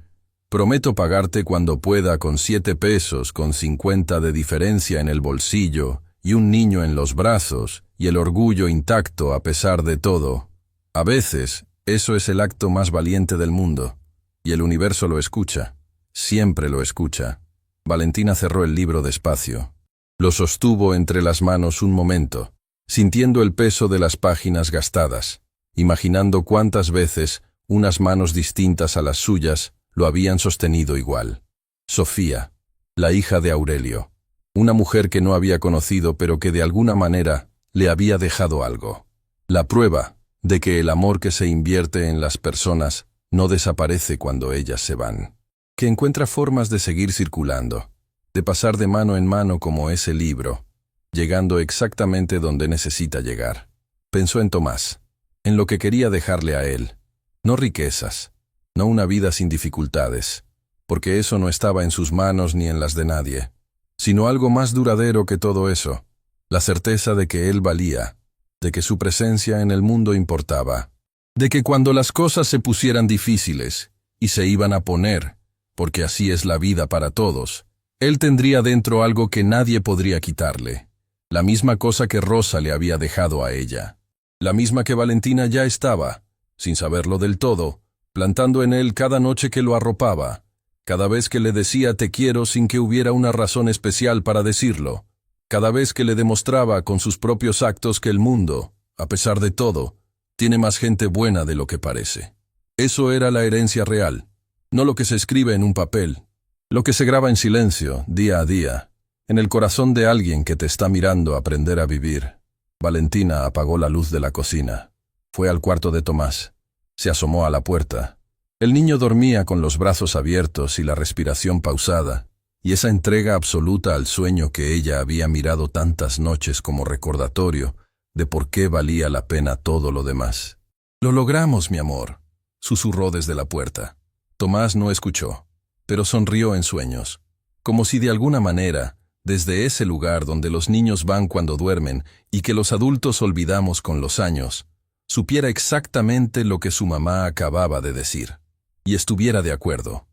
prometo pagarte cuando pueda con 7 pesos, con 50 de diferencia en el bolsillo, y un niño en los brazos, y el orgullo intacto a pesar de todo. A veces, eso es el acto más valiente del mundo. Y el universo lo escucha. Siempre lo escucha. Valentina cerró el libro despacio. Lo sostuvo entre las manos un momento, sintiendo el peso de las páginas gastadas, imaginando cuántas veces unas manos distintas a las suyas lo habían sostenido igual. Sofía, la hija de Aurelio. Una mujer que no había conocido pero que de alguna manera le había dejado algo. La prueba de que el amor que se invierte en las personas no desaparece cuando ellas se van. Que encuentra formas de seguir circulando, de pasar de mano en mano como ese libro, llegando exactamente donde necesita llegar. Pensó en Tomás, en lo que quería dejarle a él. No riquezas, no una vida sin dificultades, porque eso no estaba en sus manos ni en las de nadie, sino algo más duradero que todo eso, la certeza de que él valía, de que su presencia en el mundo importaba, de que cuando las cosas se pusieran difíciles, y se iban a poner, porque así es la vida para todos, él tendría dentro algo que nadie podría quitarle, la misma cosa que Rosa le había dejado a ella, la misma que Valentina ya estaba, sin saberlo del todo, plantando en él cada noche que lo arropaba, cada vez que le decía te quiero sin que hubiera una razón especial para decirlo, cada vez que le demostraba con sus propios actos que el mundo, a pesar de todo, tiene más gente buena de lo que parece. Eso era la herencia real, no lo que se escribe en un papel, lo que se graba en silencio, día a día, en el corazón de alguien que te está mirando aprender a vivir. Valentina apagó la luz de la cocina. Fue al cuarto de Tomás. Se asomó a la puerta. El niño dormía con los brazos abiertos y la respiración pausada, y esa entrega absoluta al sueño que ella había mirado tantas noches como recordatorio de por qué valía la pena todo lo demás. «Lo logramos, mi amor», susurró desde la puerta. Tomás no escuchó, pero sonrió en sueños, como si de alguna manera, desde ese lugar donde los niños van cuando duermen y que los adultos olvidamos con los años, supiera exactamente lo que su mamá acababa de decir, y estuviera de acuerdo.